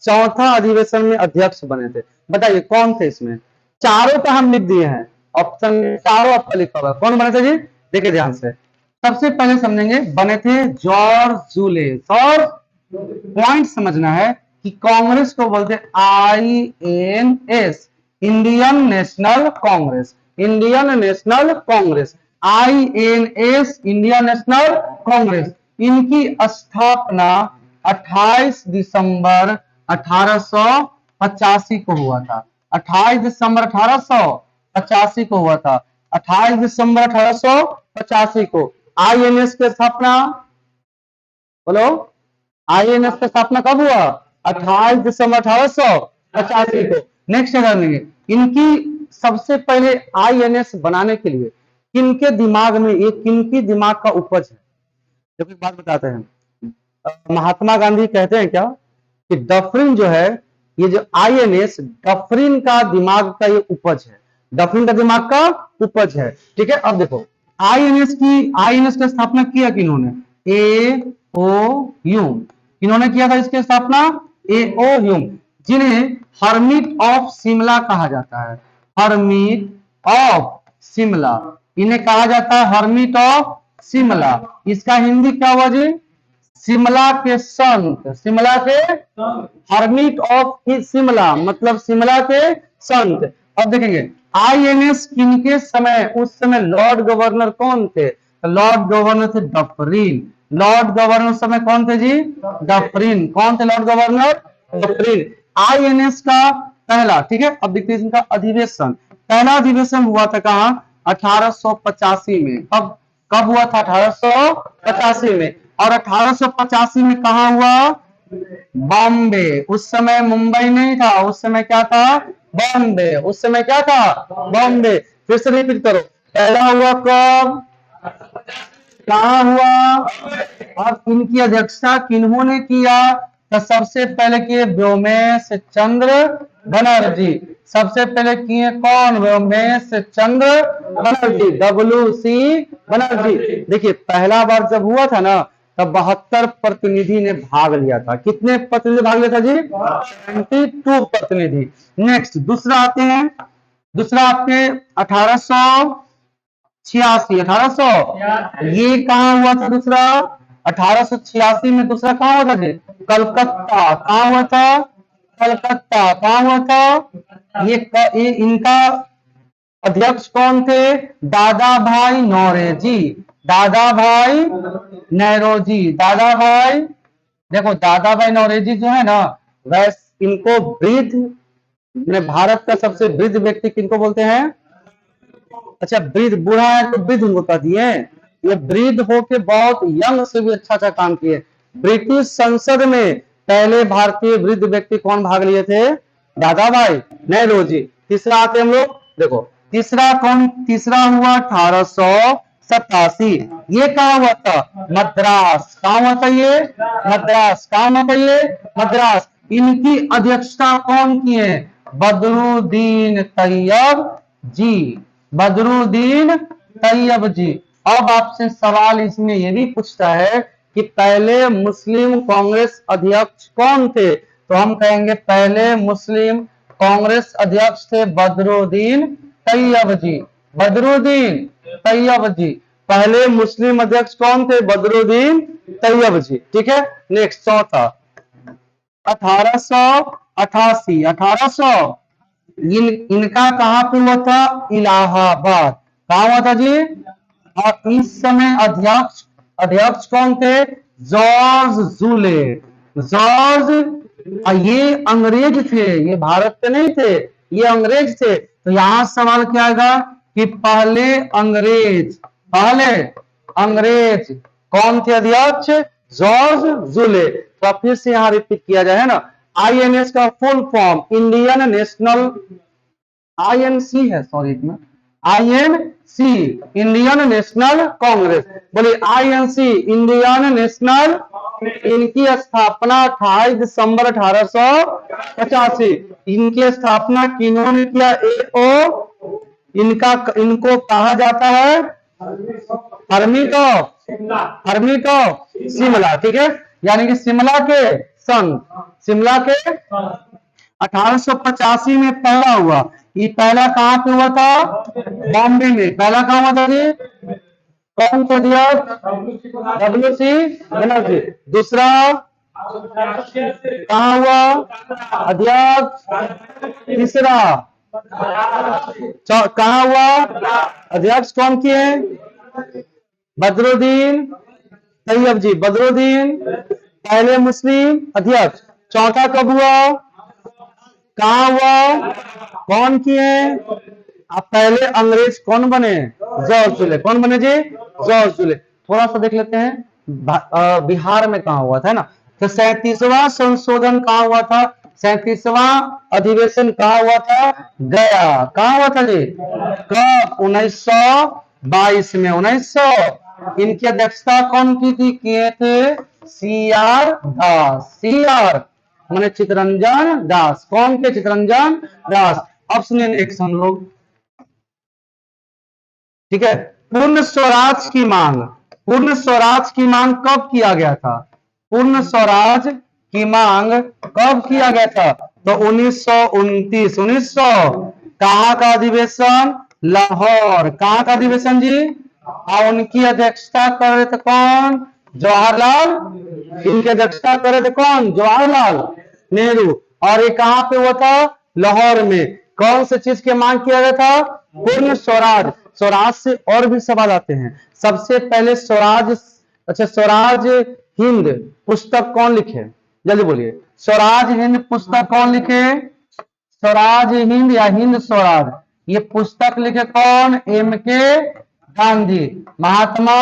[SPEAKER 1] चौथा अधिवेशन में अध्यक्ष बने थे? बताइए कौन थे इसमें? चारों का हम लिख दिए हैं, ऑप्शन में चारों आपका लिखा हुआ। कौन बने थे जी? देखिए ध्यान से, सबसे पहले समझेंगे, बने थे जॉर्ज जूलियस। और पॉइंट समझना है कि कांग्रेस को बोलते INS, Indian national Congress, Indian national Congress, INS, Indian national Congress. इनकी स्थापना 28 दिसंबर 1885 को हुआ था। 28 दिसंबर 1885 को हुआ था। 28 दिसंबर 1885 को INS की स्थापना, बोलो, INS की स्थापना कब हुआ? 28 दिसंबर 1885 को। नेक्स्ट जानेंगे, इनकी सबसे पहले INS बनाने के लिए किनके दिमाग में, ये किनकी दिमाग का उपज है? जब एक बात बताते हैं, महात्मा गांधी कहते हैं क्या कि डफरिन जो है, ये जो INS, डफरिन का दिमाग का ये उपज है, डफरिन का दिमाग का उपज है। ठीक है, अब देखो INS की स्थापना किया किन्होंने? AO Hume. किन्होंने किया था इसकी स्थापना? AO ह्यूम, जिन्हें हर्मिट ऑफ शिमला कहा जाता है। हर्मिट ऑफ शिमला, इन्हें कहा जाता है हर्मिट ऑफ शिमला। इसका हिंदी क्या हुआ जी? शिमला के संत, शिमला के हर्मिट ऑफ शिमला, मतलब शिमला के संत। अब देखेंगे INS किनके समय, उस समय लॉर्ड गवर्नर कौन थे? लॉर्ड गवर्नर थे डफरिन। लॉर्ड गवर्नर उस समय कौन थे जी? डफरिन। कौन थे लॉर्ड गवर्नर? डफरिन। INS का पहला, ठीक है, अब देखते हैं इनका अधिवेशन। पहला अधिवेशन हुआ था कहां? 1885 में। कब कब हुआ था? 1885 में। और 1885 में कहा हुआ? बॉम्बे। उस समय मुंबई नहीं था, उस समय क्या था? बॉम्बे। उस समय क्या था? बॉम्बे। फिर से रिपीट करो, पहला हुआ कब? कहा हुआ? और इनकी अध्यक्षता किन्होंने किया? तो सबसे पहले किए व्योमेश चंद्र बनर्जी। सबसे पहले किए कौन? रमेश चंद्र बनर्जी, WC बनर्जी। देखिए पहला बार जब हुआ था ना तब 72 प्रतिनिधि ने भाग लिया था। कितने प्रतिनिधि भाग लिया था जी? 72 प्रतिनिधि। नेक्स्ट दूसरा आते हैं, दूसरा आपके 1886 ये कहा हुआ था दूसरा? 1886 में दूसरा कहाँ हुआ था जी? कलकत्ता। कहाँ हुआ था? कलकत्ता। कहाँ हुआ था? ये इनका अध्यक्ष कौन थे? दादा भाई नौरोजी। दादा भाई नौरोजी, दादा भाई, देखो दादा भाई नौरोजी जो है ना, वैसे इनको वृद्ध, भारत का सबसे वृद्ध व्यक्ति किनको बोलते हैं? अच्छा वृद्ध, बूढ़ा है तो वृद्ध उनको कह दिए। ये वृद्ध होके बहुत यंग से भी अच्छा अच्छा काम किए। ब्रिटिश संसद में पहले भारतीय वृद्ध व्यक्ति कौन भाग लिए थे? दादा भाई नौरोजी। तीसरा आते हम लोग, देखो तीसरा कौन? तीसरा हुआ 1887। ये कहा हुआ था? मद्रास। कहा हुआ था ये? मद्रास। कहा हुआ था ये? मद्रास। इनकी अध्यक्षता कौन किए? बदरुद्दीन तैयब जी। बदरुद्दीन तैयब जी। अब आपसे सवाल इसमें यह भी पूछता है कि पहले मुस्लिम कांग्रेस अध्यक्ष कौन थे? तो हम कहेंगे पहले मुस्लिम कांग्रेस अध्यक्ष थे बदरुद्दीन तैयब जी। बदरुद्दीन तैयब जी पहले मुस्लिम अध्यक्ष कौन थे? बदरुद्दीन तैयब जी। ठीक है। नेक्स्ट चौथा 1888। 1800 इनका कहां पे हुआ था? इलाहाबाद। कहा हुआ था जी? और इस समय अध्यक्ष अध्यक्ष कौन थे? जॉर्ज जूले। जॉर्ज, ये अंग्रेज थे, ये भारत के नहीं थे, ये अंग्रेज थे। तो यहां सवाल क्या आएगा कि पहले अंग्रेज कौन थे अध्यक्ष? जॉर्ज जूले। तो फिर से यहां रिपीट किया जाए, है ना। INS का full form Indian national, INC है, सॉरी इसमें INC इंडियन नेशनल कांग्रेस। बोलिए INC इंडियन नेशनल। इनकी स्थापना 28 दिसंबर 1885। इनकी स्थापना किन्होंने किया? इनको कहा जाता है हर्मिट ऑफ शिमला। ठीक है, यानी कि शिमला के संत, शिमला के 1885 में पहला हुआ। ये पहला कहां पे हुआ था? बॉम्बे में। पहला कहां हुआ था जी? कौन सा दिया? WC बनर्जी। दूसरा कहां हुआ? अध्यक्ष। तीसरा कहां हुआ? अध्यक्ष कौन किए? बदरुद्दीन तैयब जी। बदरुद्दीन पहले मुस्लिम अध्यक्ष। चौथा कब हुआ? कहा हुआ? कौन किए? अब पहले अंग्रेज कौन बने? जॉर्ज जूले। कौन बने जी? जॉर्ज जूले। थोड़ा सा देख लेते हैं बिहार में कहा हुआ था ना। तो 37वां संशोधन कहा हुआ था? 37वां अधिवेशन कहा हुआ था? गया। कहा हुआ था जी? कब? 1922 में। 1900। इनकी अध्यक्षता कौन की थी? किए थे CR दास। CR मैंने चितरंजन दास। कौन के? चितरंजन दास। अब सुनिए नेक्स्ट हम लोग, ठीक है। पूर्ण स्वराज की मांग, पूर्ण स्वराज की मांग कब किया गया था? पूर्ण स्वराज की मांग कब किया गया था? तो 1929। 1900। कहां का अधिवेशन? लाहौर। कहां का अधिवेशन जी? और उनकी अध्यक्षता कर रहे थे कौन? जवाहरलाल। इनकी अध्यक्षता कर रहे थे कौन? जवाहरलाल नेहरू। और ये कहां पे हुआ था? लाहौर में। कौन सी चीज की मांग किया गया था? पूर्ण स्वराज। स्वराज से और भी सवाल आते हैं। सबसे पहले स्वराज, अच्छा स्वराज हिंद पुस्तक कौन लिखे? जल्दी बोलिए। स्वराज हिंद पुस्तक कौन लिखे? स्वराज हिंद या हिंद स्वराज, ये पुस्तक लिखे कौन? MK गांधी, महात्मा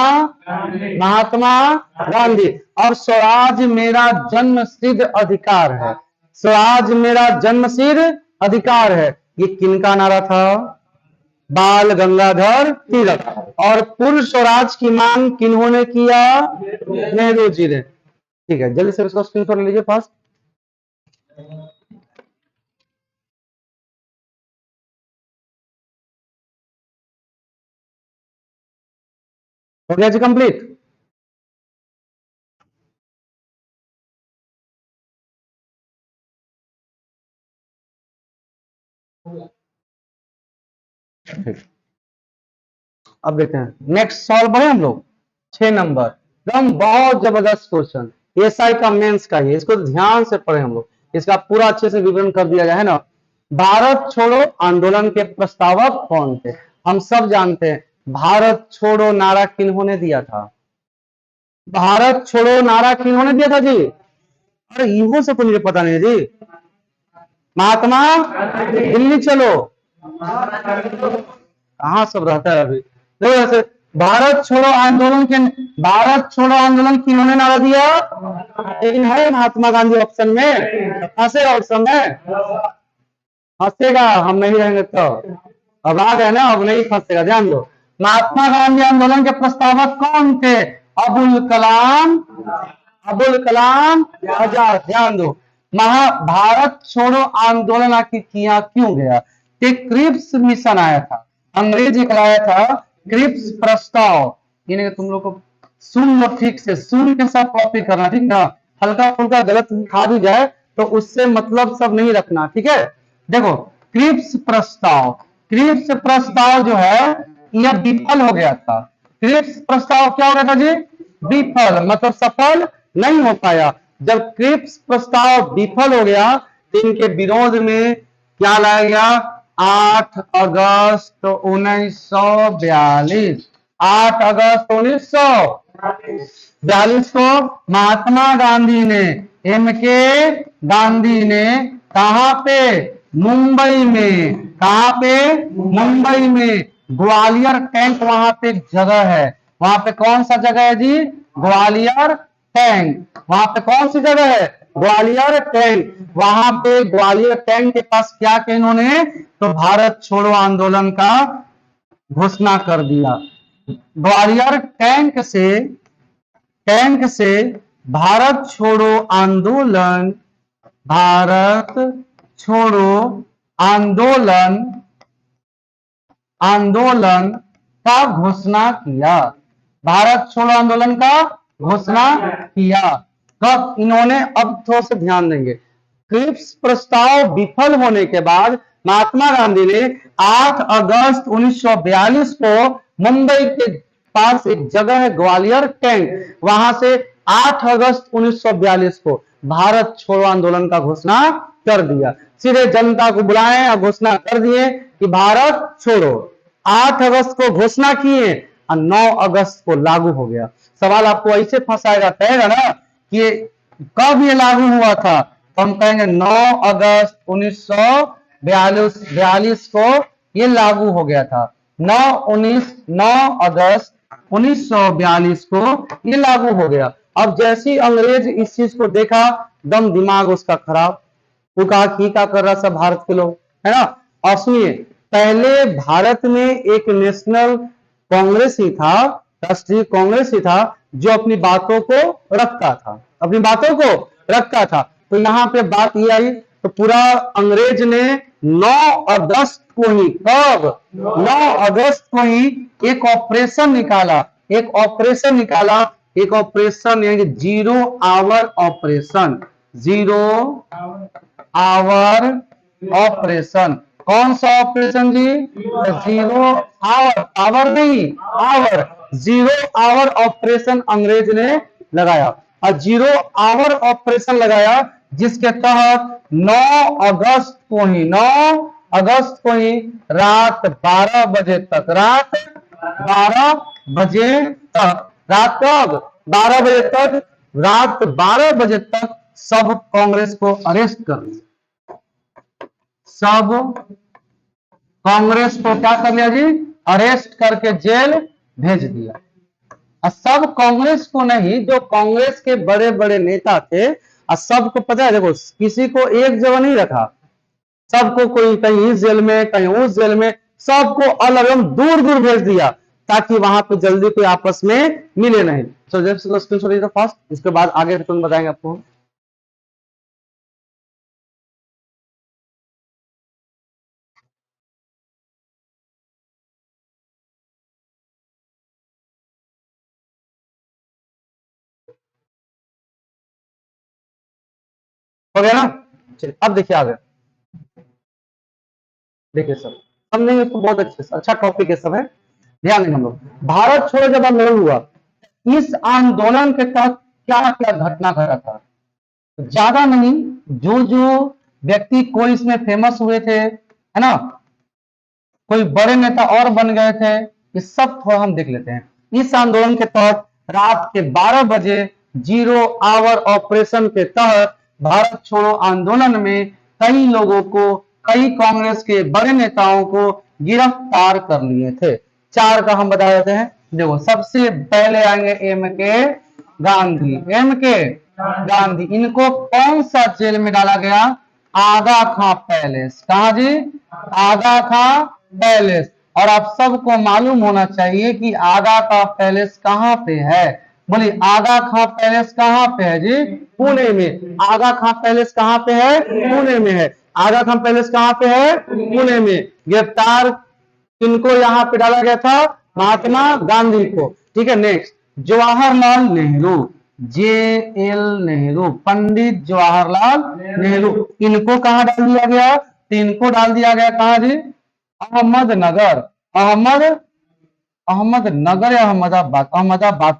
[SPEAKER 1] गांधी। और स्वराज मेरा जन्म सिद्ध अधिकार है। स्वराज मेरा जन्म सिद्ध अधिकार है, ये किनका नारा था? बाल गंगाधर तिलक। और पूर्ण स्वराज की मांग किन्होंने किया? नेहरू जी ने। ठीक है, जल्दी से इसको स्क्रीनशॉट लीजिए पास। हो गया जी कंप्लीट। अब देखते हैं नेक्स्ट सॉल्व करें हम लोग 6 नंबर, एकदम बहुत जबरदस्त क्वेश्चन, एसआई का मेंस का ही, इसको ध्यान से पढ़े हम लोग, इसका पूरा अच्छे से विवरण कर दिया गया है ना। भारत छोड़ो आंदोलन के प्रस्तावक कौन थे? हम सब जानते हैं भारत छोड़ो नारा किन्होंने दिया था? भारत छोड़ो नारा किन्होंने दिया था जी? अरे इहो से तो मुझे पता नहीं जी। महात्मा दिल्ली चलो, कहाँ सब रहता है अभी। देखो ऐसे, भारत छोड़ो आंदोलन के, भारत छोड़ो आंदोलन किन्होंने नारा दिया? लेकिन है महात्मा गांधी ऑप्शन में, हंसेगा ऑप्शन में, हंसेगा, हम नहीं रहेंगे तो। अब आ गए ना, अब नहीं फंसेगा, ध्यान दो। महात्मा गांधी आंदोलन के प्रस्तावक कौन थे? अबुल कलाम, अबुल कलाम आजाद। ध्यान दो, महाभारत छोड़ो आंदोलन आखिर किया क्यों गया? कि क्रिप्स मिशन आया था, अंग्रेज एक लाया था क्रिप्स प्रस्ताव। इन्हें तुम लोग को सुन लो, ठीक से सुन के सब कॉपी करना, ठीक ना। हल्का फुल्का गलत लिखा भी जाए तो उससे मतलब सब नहीं रखना, ठीक है। देखो क्रिप्स प्रस्ताव, क्रिप्स प्रस्ताव जो है यह विफल हो गया था। क्रिप्स प्रस्ताव क्या हो गया था जी? विफल, मतलब सफल नहीं हो पाया। जब क्रिप्स प्रस्ताव विफल हो गया तो इनके विरोध में क्या लाया गया? 8 अगस्त 1942, 8 अगस्त 1942 को महात्मा गांधी ने, एम के गांधी ने, कहां पे? मुंबई में। कहां पे? मुंबई में। ग्वालियर टैंक वहां पे एक जगह है, वहां पे कौन सा जगह है जी? ग्वालियर टैंक। वहां पे कौन सी जगह है? ग्वालियर टैंक। वहां पे ग्वालियर टैंक के पास क्या किया इन्होंने? तो भारत छोड़ो आंदोलन का घोषणा कर दिया। ग्वालियर टैंक से भारत छोड़ो आंदोलन, भारत छोड़ो आंदोलन, आंदोलन का घोषणा किया। भारत छोड़ो आंदोलन का घोषणा किया। कब इन्होंने? अब थोड़ा सा ध्यान देंगे। क्रिप्स प्रस्ताव विफल होने के बाद महात्मा गांधी ने 8 अगस्त 1942 को मुंबई के पास एक जगह है ग्वालियर टैंक, वहां से 8 अगस्त 1942 को भारत छोड़ो आंदोलन का घोषणा कर दिया। सीधे जनता को बुलाए और घोषणा कर दिए कि भारत छोड़ो। 8 अगस्त को घोषणा किए और 9 अगस्त को लागू हो गया। सवाल आपको ऐसे फंसाएगा, कहेगा ना कि कब ये लागू हुआ था, तो हम कहेंगे 9 अगस्त 1942 को ये लागू हो गया था। 9 अगस्त 1942 को ये लागू हो गया। अब जैसे ही अंग्रेज इस चीज को देखा, दम दिमाग उसका खराब, वो कहा कि क्या कर रहा सब भारत के लोग, है ना। और सुनिए, पहले भारत में एक नेशनल कांग्रेस ही था, राष्ट्रीय कांग्रेस ही था, जो अपनी बातों को रखता था, अपनी बातों को रखता था। तो यहाँ पे बात ये आई, तो पूरा अंग्रेज ने 9 अगस्त को ही, कब? 9 अगस्त को ही एक ऑपरेशन निकाला, एक ऑपरेशन निकाला, एक ऑपरेशन यानी 0 आवर ऑपरेशन, 0 आवर ऑपरेशन। कौन सा ऑपरेशन जी? 0 आवर, आवर नहीं, आवर, 0 आवर ऑपरेशन अंग्रेज ने लगाया। और 0 आवर ऑपरेशन लगाया जिसके तहत 9 अगस्त को ही, 9 अगस्त को ही रात 12 बजे तक, रात 12 बजे तक, रात कब? 12 बजे तक, रात 12 बजे तक सब कांग्रेस को अरेस्ट कर लिया। सब कांग्रेस को क्या कर लिया जी? अरेस्ट करके जेल भेज दिया। और सब कांग्रेस को नहीं, जो कांग्रेस के बड़े बड़े नेता थे, और सबको पता है, देखो किसी को एक जगह नहीं रखा, सबको कोई कहीं इस जेल में, कहीं उस जेल में, सबको अलग अलग दूर दूर भेज दिया, ताकि वहां पे जल्दी कोई आपस में मिले नहीं। सो जस्ट फास्ट, इसके बाद आगे तुम बताएंगे आपको। हो गया ना। चलिए अब देखिए आगे, देखिए सर समझेंगे इसको बहुत अच्छे से, अच्छा टॉपिक है सब है, ध्यान देंगे हम लोग। भारत छोड़ो जब आंदोलन हुआ, इस आंदोलन के तहत क्या क्या घटना घटा था, ज्यादा नहीं, जो जो व्यक्ति कोई इसमें फेमस हुए थे, है ना, कोई बड़े नेता और बन गए थे, ये सब थोड़ा हम देख लेते हैं। इस आंदोलन के तहत रात के 12 बजे जीरो आवर ऑपरेशन के तहत भारत छोड़ो आंदोलन में कई लोगों को, कई कांग्रेस के बड़े नेताओं को गिरफ्तार कर लिए थे। चार का हम बता देते हैं। देखो सबसे पहले आएंगे एम के गांधी। एम के गांधी, इनको कौन सा जेल में डाला गया, आगा खां पैलेस। कहा जी, आगा खां पैलेस। और आप सबको मालूम होना चाहिए कि आगा खां पैलेस कहां पे है। बोलिए आगा खां पैलेस कहां पे है जी, पुणे में। आगा खां पैलेस कहां पे है, पुणे में है। आगा खां पैलेस कहां पे है, पुणे में। गिरफ्तार किनको यहां पे डाला गया था, महात्मा गांधी को। ठीक है, next Jawaharlal Nehru, J L Nehru, Pandit Jawaharlal Nehru, इनको कहां डाल दिया गया, तो इनको डाल दिया गया कहां जी, अहमदनगर। अहमद अहमदनगर या अहमदाबाद, अहमदाबाद।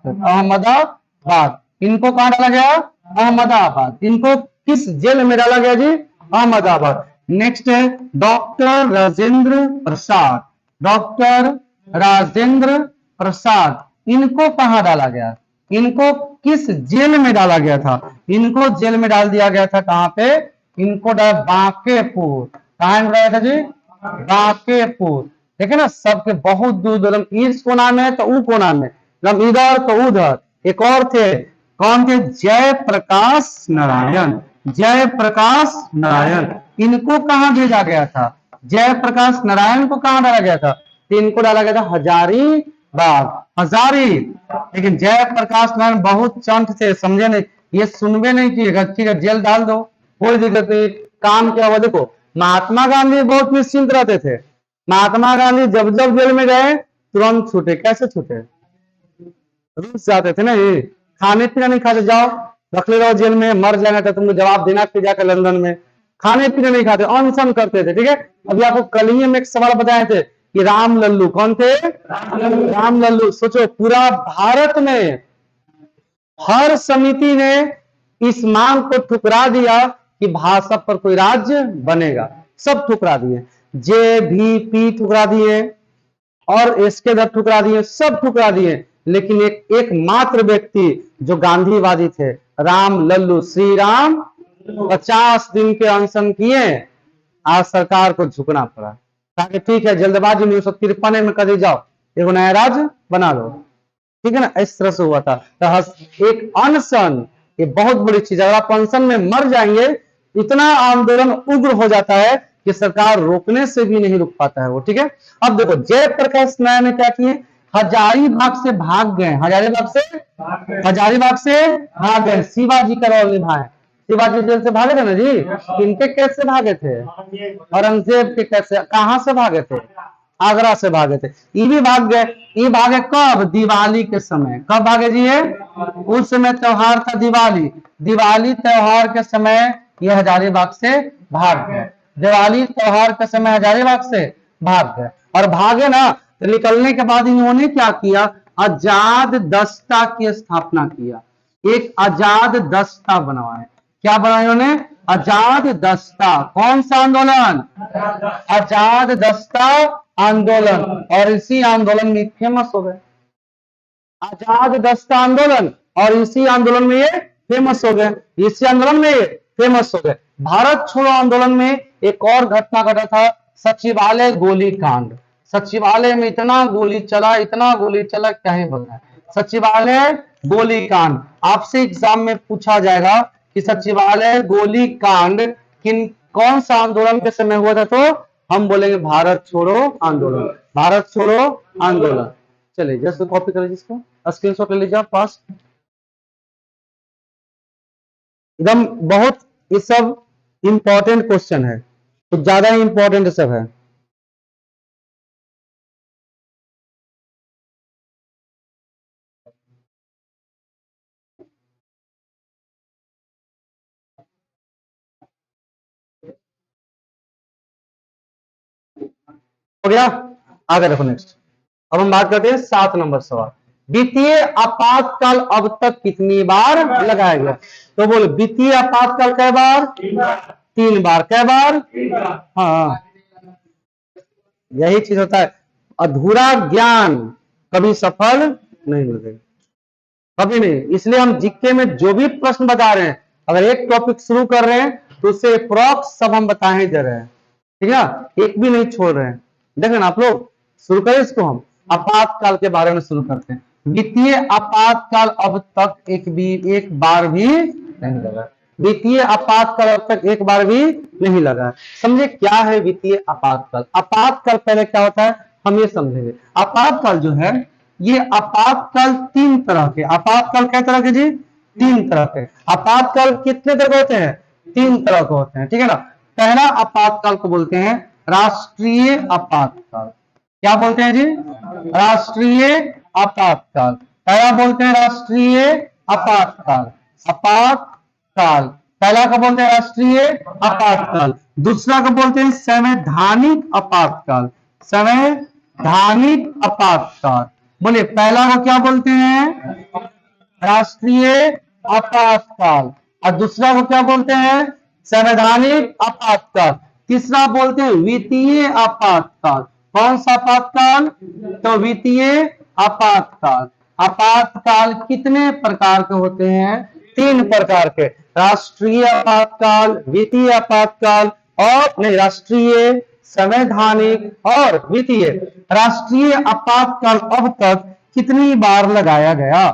[SPEAKER 1] इनको कहां डाला गया, अहमदाबाद। इनको किस जेल में डाला गया जी, अहमदाबाद। नेक्स्ट है डॉक्टर राजेंद्र प्रसाद। डॉक्टर राजेंद्र प्रसाद, इनको कहां डाला गया, इनको किस जेल में डाला गया था, इनको जेल में डाल दिया गया था कहां पे, इनको डाला बांकेपुर। कहां डाला था जी, बांकेपुर। देखे ना सबके बहुत दूर दूर, इस कोना में तो ऊ कोना में, मतलब इधर तो उधर। एक और थे, कौन थे, जयप्रकाश नारायण। जयप्रकाश नारायण, इनको कहां भेजा गया था, जयप्रकाश नारायण को कहां डाला गया था, तो इनको डाला गया था हजारीबाग। हजारी, लेकिन जयप्रकाश नारायण बहुत चंट थे, समझे नहीं, ये सुनबे नहीं किए, ठीक है जेल डाल दो, कोई दिक्कत नहीं। काम क्या हुआ देखो, महात्मा गांधी बहुत निश्चिंत रहते थे। महात्मा गांधी जब जब जेल में गए तुरंत छूटे। कैसे छूटे, रूस जाते थे ना, ये खाने पीना नहीं खाते, जाओ रख ले रहो जेल में, मर जाएगा तो तुमको जवाब देना फिर जाकर लंदन में। खाने पीने नहीं खाते, अनशन करते थे। ठीक है, अभी आपको कल ही हम एक सवाल बताए थे कि राम लल्लू कौन थे, राम लल्लू। सोचो पूरा भारत में हर समिति ने इस मांग को ठुकरा दिया कि भाषा पर कोई राज्य बनेगा, सब ठुकरा दिए। जे भी पी ठुकरा दिए और इसके दर ठुकरा दिए, सब ठुकरा दिए, लेकिन एकमात्र व्यक्ति जो गांधीवादी थे, राम लल्लू, श्री राम, 50 दिन के अनशन किए, आज सरकार को झुकना पड़ा। कहा कि ठीक है जल्दबाजी में 1953 में कर जाओ, एक नया राज्य बना लो। ठीक है ना, इस तरह से हुआ था। तो एक अनशन, ये बहुत बड़ी चीज है। अगर आप अनशन में मर जाएंगे, इतना आंदोलन उग्र हो जाता है कि सरकार रोकने से भी नहीं रुक पाता है वो। ठीक है, अब देखो जयप्रकाश नारायण ने क्या किए, हजारीबाग से भाग गए। हजारीबाग से भाग गए, शिवाजी का रोल निभाए। शिवाजी जेल से भागे थे ना जी, किनके कैसे भागे थे, औरंगजेब के कैसे, कहां से भागे थे, आगरा से भागे थे। ये भी भाग गए। ये भागे कब, दिवाली के समय। कब भागे जी ये, उस समय त्योहार था दिवाली, दिवाली त्योहार के समय ये हजारीबाग से भाग गए। दिवाली त्योहार के समय हजारीबाग से भाग गए, और भागे ना तो निकलने के बाद इन्होंने क्या किया, आजाद दस्ता की स्थापना किया। एक आजाद दस्ता बनवाए। क्या बनाया इन्होंने, आजाद दस्ता। कौन सा आंदोलन, आजाद दस्ता आंदोलन। और इसी आंदोलन में फेमस हो गए, आजाद दस्ता आंदोलन, और इसी आंदोलन में ये फेमस हो गए, इसी आंदोलन में ये फेमस हो गए। भारत छोड़ो आंदोलन में एक और घटना घटा था, सचिवालय गोली कांड। सचिवालय में इतना गोली चला, इतना गोली चला, क्या ही बताएं। सचिवालय गोली कांड, आपसे एग्जाम में पूछा जाएगा कि सचिवालय गोली कांड किन, कौन सा आंदोलन के समय हुआ था, तो हम बोलेंगे भारत छोड़ो आंदोलन। भारत छोड़ो आंदोलन। चलिए जस्ट कॉपी कर लीजिए, इसको स्क्रीनशॉट ले लीजिए आप पास। एकदम बहुत ये सब इंपॉर्टेंट क्वेश्चन है, कुछ ज्यादा ही इंपॉर्टेंट सब है। हो गया। आगे देखो नेक्स्ट। अब हम बात करते हैं 7 नंबर सवाल। वित्तीय आपातकाल अब तक कितनी बार लगाया गया? तो बोलो वित्तीय आपातकाल कै बार? 3 बार। कै बार? हाँ, यही चीज होता है, अधूरा ज्ञान कभी सफल नहीं मिलेगा, कभी नहीं। इसलिए हम जीके में जो भी प्रश्न बता रहे हैं, अगर एक टॉपिक शुरू कर रहे हैं तो उससे अप्रॉक्स सब हम बता ही दे रहे हैं, ठीक है ना, एक भी नहीं छोड़ रहे हैं। देखें ना आप लोग, शुरू करें इसको। हम आपातकाल के बारे में शुरू करते हैं। वित्तीय आपातकाल अब तक एक बार भी नहीं लगा। वित्तीय आपातकाल अब तक एक बार भी नहीं लगा। समझे क्या है वित्तीय आपातकाल? आपातकाल पहले क्या होता है हम ये समझेंगे। आपातकाल जो है, ये आपातकाल 3 तरह के। आपातकाल कै तरह के जी? 3 तरह के। आपातकाल कितने तरह के होते हैं? 3 तरह के होते हैं, ठीक है ना। पहला आपातकाल को बोलते हैं राष्ट्रीय आपातकाल। क्या बोलते हैं जी? राष्ट्रीय आपातकाल। पहला बोलते हैं राष्ट्रीय आपातकाल, आपातकाल। पहला को बोलते हैं राष्ट्रीय आपातकाल। दूसरा को बोलते हैं संवैधानिक आपातकाल, संवैधानिक आपातकाल। बोलिए पहला को क्या बोलते हैं? राष्ट्रीय आपातकाल। और दूसरा को क्या बोलते हैं? संवैधानिक आपातकाल। तीसरा बोलते हैं वित्तीय आपातकाल। कौन सा आपातकाल? तो वित्तीय आपातकाल। आपातकाल कितने प्रकार के होते हैं? 3 प्रकार के। राष्ट्रीय आपातकाल, वित्तीय आपातकाल और नहीं, राष्ट्रीय, संवैधानिक और वित्तीय। राष्ट्रीय आपातकाल अब तक कितनी बार लगाया गया?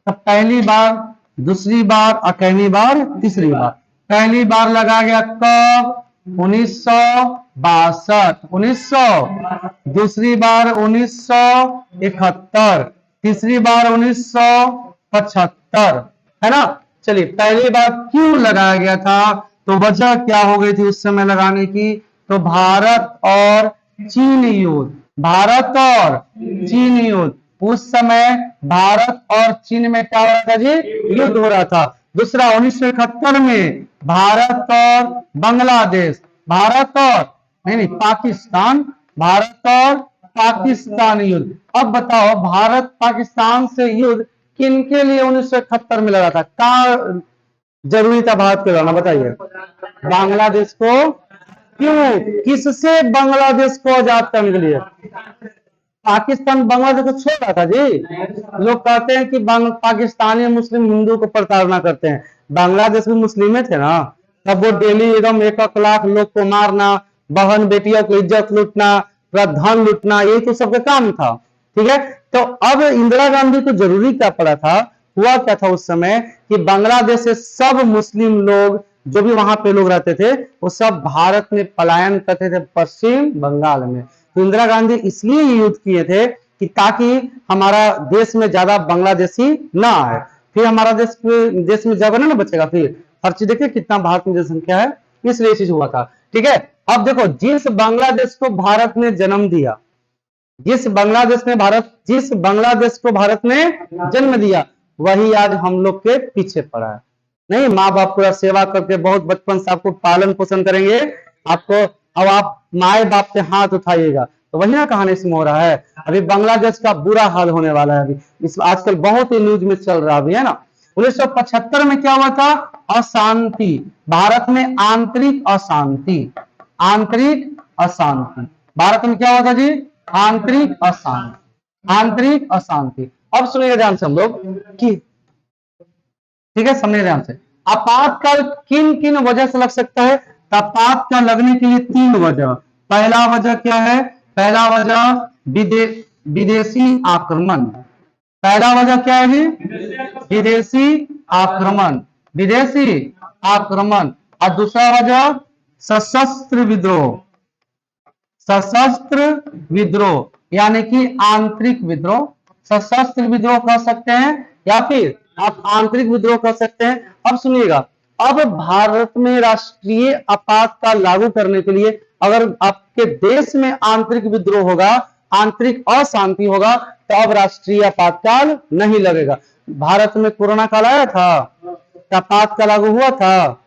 [SPEAKER 1] तो पहली बार, दूसरी बार और कितनी बार? तीसरी बार। पहली बार लगाया गया कब? 1962, 1900। दूसरी बार 1971। तीसरी बार 1975, है ना। चलिए, पहली बार क्यों लगाया गया था? तो वजह क्या हो गई थी उस समय लगाने की? तो भारत और चीन युद्ध, भारत और चीन युद्ध। उस समय भारत और चीन में क्या हो रहा था जी? युद्ध हो रहा था। दूसरा 1971 में भारत और बांग्लादेश, भारत और नहीं पाकिस्तान, भारत और पाकिस्तान युद्ध। अब बताओ, भारत पाकिस्तान से युद्ध किनके लिए 1971 में लड़ा था? क्या जरूरी था भारत के लड़ना? बताइए। बांग्लादेश को। क्यों? किससे बांग्लादेश को आजाद करने के लिए? पाकिस्तान बांग्लादेश को छोड़ रहा था जी। लोग कहते हैं कि पाकिस्तानी मुस्लिम हिंदू को प्रताड़ना करते हैं। बांग्लादेश में मुस्लिम थे ना, तब वो डेली एकदम 1 लाख लोग को मारना, बहन बेटियों को इज्जत लूटना, धन लूटना, यही तो सबका काम था, ठीक है। तो अब इंदिरा गांधी को जरूरी क्या पड़ा था? हुआ क्या था उस समय कि बांग्लादेश से सब मुस्लिम लोग जो भी वहां पे लोग रहते थे वो सब भारत में पलायन करते थे, पश्चिम बंगाल में। तो इंदिरा गांधी इसलिए युद्ध किए थे कि ताकि हमारा देश में ज्यादा बांग्लादेशी ना आए, फिर हमारा देश में जगह ना बचेगा। फिर हर चीज देखिए कितना भारत में जनसंख्या है, इसलिए चीज हुआ था, ठीक है। अब देखो, जिस बांग्लादेश को भारत ने जन्म दिया, जिस बांग्लादेश को भारत ने जन्म दिया, वही आज हम लोग के पीछे पड़ा है। नहीं, माँ बाप पूरा सेवा करके बहुत बचपन से आपको पालन पोषण करेंगे आपको, अब आप माए बाप से हाथ उठाइएगा तो वही ना कहानी इसमें हो रहा है। अभी बांग्लादेश का बुरा हाल होने वाला है। अभी इस आजकल बहुत ही न्यूज में चल रहा है ना। 1975 में क्या हुआ था? अशांति, भारत में आंतरिक अशांति, आंतरिक अशांति। भारत में क्या हुआ था जी? आंतरिक अशांति, आंतरिक अशांति। अब सुनिए ध्यान से हम लोग कि, ठीक है, समझिए ध्यान से। आपातकाल किन किन वजह से लग सकता है? आपातकाल लगने के लिए 3 वजह। पहला वजह क्या है? पहला वजह विदेशी आक्रमण। पहला वजह क्या है जी? विदेशी आक्रमण, विदेशी आक्रमण। और दूसरा वजह सशस्त्र विद्रोह, सशस्त्र विद्रोह यानी कि आंतरिक विद्रोह। सशस्त्र विद्रोह कह सकते हैं या फिर आप आंतरिक विद्रोह कह सकते हैं। अब सुनिएगा, अब भारत में राष्ट्रीय आपातकाल लागू करने के लिए अगर आपके देश में आंतरिक विद्रोह होगा, आंतरिक अशांति होगा, तो अब राष्ट्रीय आपातकाल नहीं लगेगा। भारत में कोरोना काल आया था, आपातकाल लागू हुआ था,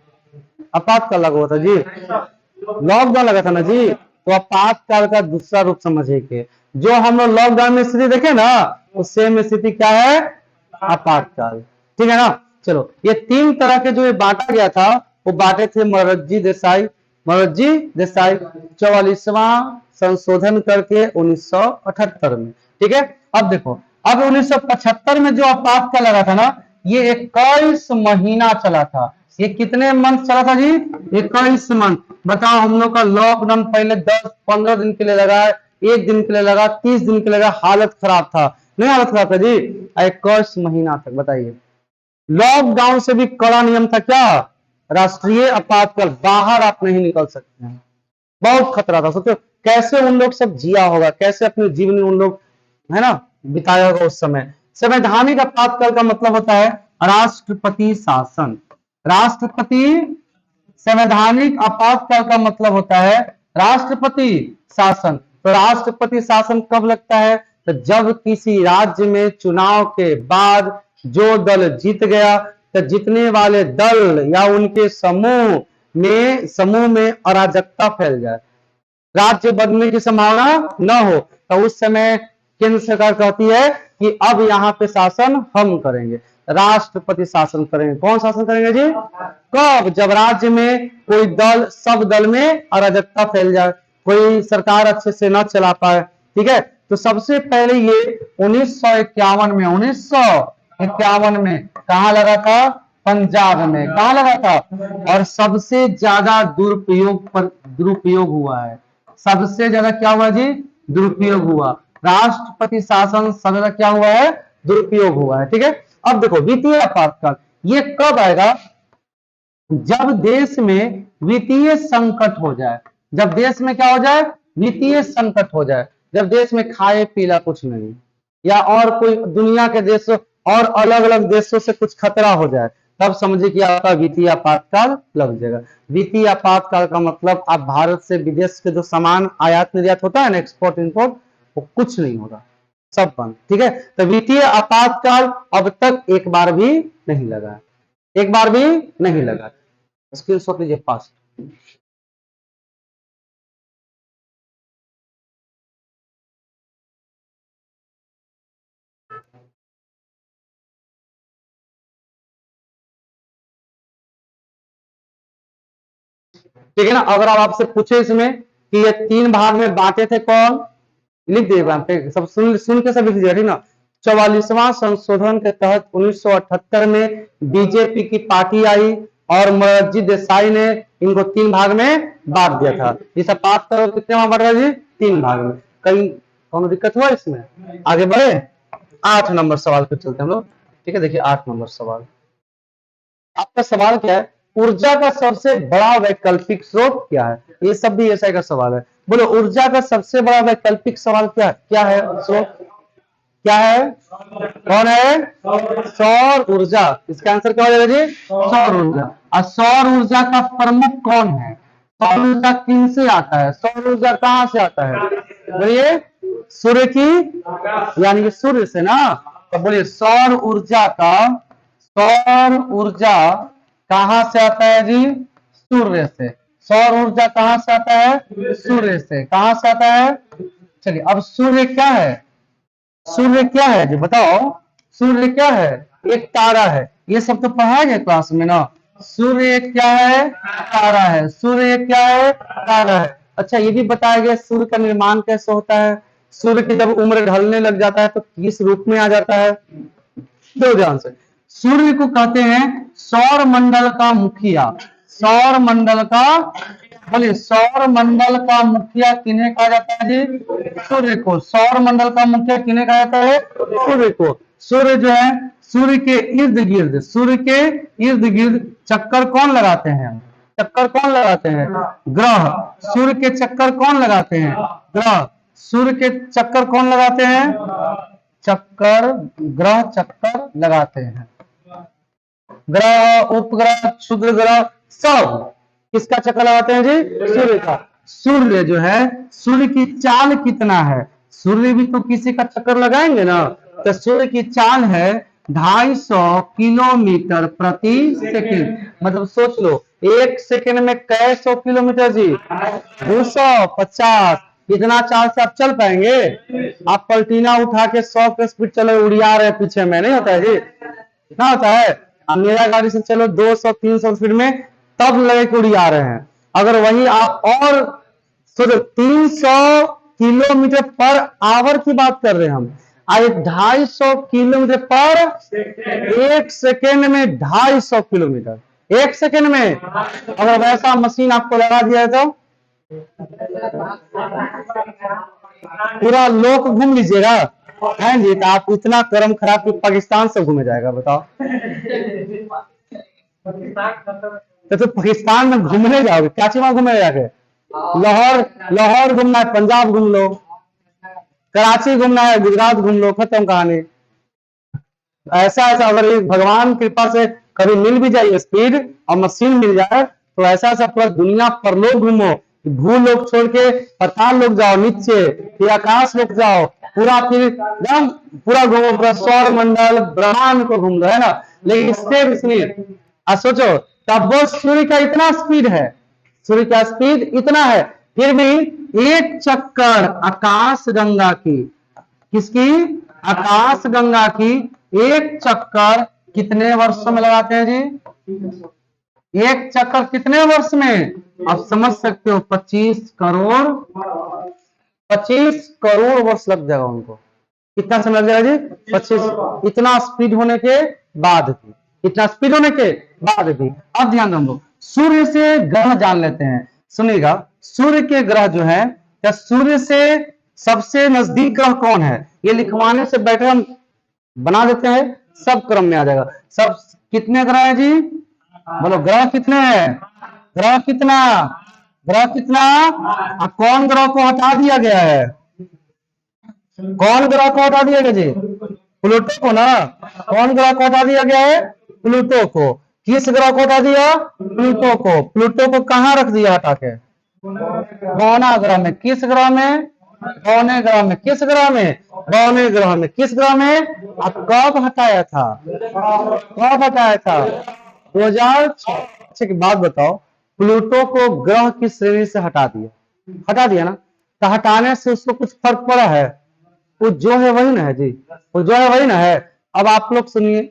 [SPEAKER 1] आपातकाल लागू हुआ था जी, लॉकडाउन लगा था ना जी। तो आपातकाल का दूसरा रूप समझिए कि जो हम लोग लॉकडाउन में स्थिति देखे ना, उस सेम स्थिति क्या है, आपातकाल। ठीक है ना। चलो, ये तीन तरह के जो ये बांटा गया था वो बांटे थे मोरारजी देसाई 44वां संशोधन करके 1978 में। ठीक है। अब देखो, अब 1975 में जो आपातकाल लगा था ना, ये 21 महीना चला था। ये कितने मंथ चला था जी, 21 मंथ। बताओ, हम लोग का लॉकडाउन पहले 10-15 दिन के लिए लगा, एक दिन के लिए लगा, 30 दिन के लिए लगा, हालत खराब था, नहीं हालत खराब था जी, 21 महीना तक। बताइए, लॉकडाउन से भी कड़ा नियम था क्या, राष्ट्रीय आपातकाल, बाहर आप नहीं निकल सकते हैं। बहुत खतरा था। सोचो कैसे उन लोग सब जिया होगा, कैसे अपने जीवन में उन लोग, है ना, बिताया होगा उस समय। संवैधानिक आपातकाल का मतलब होता है राष्ट्रपति शासन। राष्ट्रपति, संवैधानिक आपातकाल का मतलब होता है राष्ट्रपति शासन। तो राष्ट्रपति शासन कब लगता है, तो जब किसी राज्य में चुनाव के बाद जो दल जीत गया, तो जीतने वाले दल या उनके समूह में अराजकता फैल जाए, राज्य बनने की संभावना न हो, तो उस समय केंद्र सरकार कहती है कि अब यहाँ पे शासन हम करेंगे, राष्ट्रपति शासन करेंगे। कौन शासन करेंगे जी, कब, जब राज्य में कोई दल, सब दल में अराजकता फैल जाए, कोई सरकार अच्छे से न चला पाए। ठीक है। तो सबसे पहले ये 1951 में कहा लगा था, पंजाब में। कहा लगा था, और सबसे ज्यादा दुरुपयोग हुआ है। सबसे ज्यादा क्या हुआ जी, दुरुपयोग हुआ। राष्ट्रपति शासन सबसे ज्यादा क्या हुआ है, दुरुपयोग हुआ है। ठीक है। अब देखो, वित्तीय आपातकाल ये कब आएगा, जब देश में वित्तीय संकट हो जाए। जब देश में क्या हो जाए, वित्तीय संकट हो जाए, जब देश में खाए पीला कुछ नहीं, या और कोई दुनिया के देशों और अलग अलग देशों से कुछ खतरा हो जाए, तब समझिए कि आपका वित्तीय आपातकाल लग जाएगा। वित्तीय आपातकाल का मतलब आप भारत से विदेश के जो सामान आयात निर्यात होता है ना, एक्सपोर्ट इंपोर्ट, वो कुछ नहीं होगा, सब बंद। ठीक है। तो वित्तीय आपातकाल अब तक एक बार भी नहीं लगा, एक बार भी नहीं लगा। स्क्रीनशॉट लीजिए फास्ट। ठीक है ना। अगर आप आपसे पूछे इसमें कि ये तीन भाग में बांटे थे कौन, लिख दिए, सब सुन के सब लिख दिया। ठीक ना। 44वां संशोधन के तहत 1978 में बीजेपी की पार्टी आई और मोरारजी देसाई ने इनको तीन भाग में बांट दिया था। इस बात करो कितने में बढ़ रहा है जी, तीन भाग में। कहीं कौन दिक्कत हुआ इसमें, आगे बढ़े। 8 नंबर सवाल पे चलते हैं हम लोग। ठीक है। देखिए 8 नंबर सवाल, आपका सवाल क्या है, ऊर्जा का सबसे बड़ा वैकल्पिक स्रोत क्या है। ये सब भी ऐसा का सवाल है। बोलो, ऊर्जा का सबसे बड़ा वैकल्पिक सवाल क्या है स्रोत, क्या है, कौन है, सौर ऊर्जा। इसका आंसर क्या हो जाएगा जी, सौर ऊर्जा। और सौर ऊर्जा का प्रमुख कौन है, सौर ऊर्जा किन से आता है, सौर ऊर्जा कहां से आता है, बोलिए, सूर्य की, यानी कि सूर्य से ना। तो बोलिए, सौर ऊर्जा कहां से आता है जी, सूर्य से। सौर ऊर्जा कहां से आता है, सूर्य से। कहां से आता है, चलिए, अब सूर्य क्या है, सूर्य क्या है जी बताओ, सूर्य क्या है, एक तारा है। ये सब तो पढ़ाया गया क्लास में ना। सूर्य क्या है, तारा है। सूर्य क्या है, तारा है। अच्छा, ये भी बताया गया सूर्य का निर्माण कैसे होता है। सूर्य की जब उम्र ढलने लग जाता है तो किस रूप में आ जाता है, दो ध्यान से। सूर्य को कहते हैं सौर मंडल का मुखिया। सौर मंडल का, बोलिए, सौर मंडल का मुखिया किन्हें कहा जाता है जी, सूर्य को। सौर मंडल का मुखिया किन्हें कहा जाता है, सूर्य को। सूर्य जो है, सूर्य के इर्द गिर्द, सूर्य के इर्द गिर्द चक्कर कौन लगाते हैं, चक्कर कौन लगाते हैं, ग्रह। सूर्य के चक्कर कौन लगाते हैं, ग्रह। सूर्य के चक्कर कौन लगाते हैं, चक्कर, ग्रह चक्कर लगाते हैं। ग्रह, उपग्रह, क्षुद्र ग्रह, सब किसका चक्कर लगाते हैं जी, सूर्य का। सूर्य जो है, सूर्य की चाल कितना है, सूर्य भी तो किसी का चक्कर लगाएंगे ना। तो सूर्य की चाल है 250 किलोमीटर प्रति सेकंड। मतलब सोच लो, 1 सेकंड में कै 100 किलोमीटर जी? 250। इतना चाल से आप चल पाएंगे? आप पलटीना उठा के 100 के स्पीड चलो, उड़िया रहे पीछे में, नहीं होता है जी? कितना होता है? अब मेरा गाड़ी से चलो 200-300 स्पीड में, तब लगे कि उड़िया रहे हैं। अगर वही आप और सोचो, 300 किलोमीटर पर आवर की बात कर रहे हैं हम, आज 250 किलोमीटर पर 1 सेकेंड में 250 किलोमीटर 1 सेकेंड में। अगर वैसा मशीन आपको लगा दिया है तो पूरा लोक घूम लीजिएगा, है जी? तो आप इतना कर्म खराब कि पाकिस्तान से घूमे जाएगा, बताओ। तो पाकिस्तान में घूमने जाओगे, कराची में घूमने जाके? लाहौर लाहौर घूमना है, पंजाब घूम लो, कराची घूमना है, गुजरात घूम लो, खत्म कहानी। ऐसा ऐसा अगर भगवान कृपा से कभी मिल भी जाए स्पीड और मशीन मिल जाए, तो ऐसा ऐसा पूरा दुनिया पर लोग घूमो, भूलोक छोड़ के पाताल लोग जाओ, नीचे फिर आकाश लोग जाओ, पूरा फिर एकदम पूरा घूमो, पूरा सौर मंडल ब्रह्मांड को घूम लो, है ना? लेकिन इससे भी सुनिए, आज सोचो, तब वो सूर्य का इतना स्पीड है, सूर्य का स्पीड इतना है, फिर भी एक चक्कर आकाश गंगा की, किसकी? आकाश गंगा की एक चक्कर कितने वर्षों में लगाते हैं जी? एक चक्कर कितने वर्ष में? आप समझ सकते हो, 25 करोड़ वर्ष लग जाएगा उनको। कितना समय लग जाएगा जी? 25। इतना स्पीड होने के बाद भी, इतना स्पीड होने के बाद भी। अब ध्यान दो, सूर्य से ग्रह जान लेते हैं। सुनिएगा, सूर्य के ग्रह जो है, क्या सूर्य से सबसे नजदीक ग्रह कौन है? ये लिखवाने से बैठे हम बना देते हैं, सब क्रम में आ जाएगा। सब कितने ग्रह है जी? बोलो, ग्रह कितने हैं? ग्रह कितना? ग्रह कितना? कौन ग्रह को हटा दिया गया है? कौन ग्रह को हटा दिया गया जी? प्लूटो को ना। कौन ग्रह को हटा दिया गया है? प्लूटो को। किस ग्रह को हटा दिया? प्लूटो को। प्लूटो को कहाँ रख दिया हटा के? बौना ग्रह में। किस ग्रह में? बौने ग्रह में। किस ग्रह में? बौने ग्रह में। किस ग्रह में? अब कब हटाया था? कब हटाया था? 2006। अच्छा की बात बताओ, प्लूटो को ग्रह की श्रेणी से हटा दिया ना, तो हटाने से उसको कुछ फर्क पड़ा है? वो जो है वही ना है जी, वो जो है वही ना है। अब आप लोग सुनिए,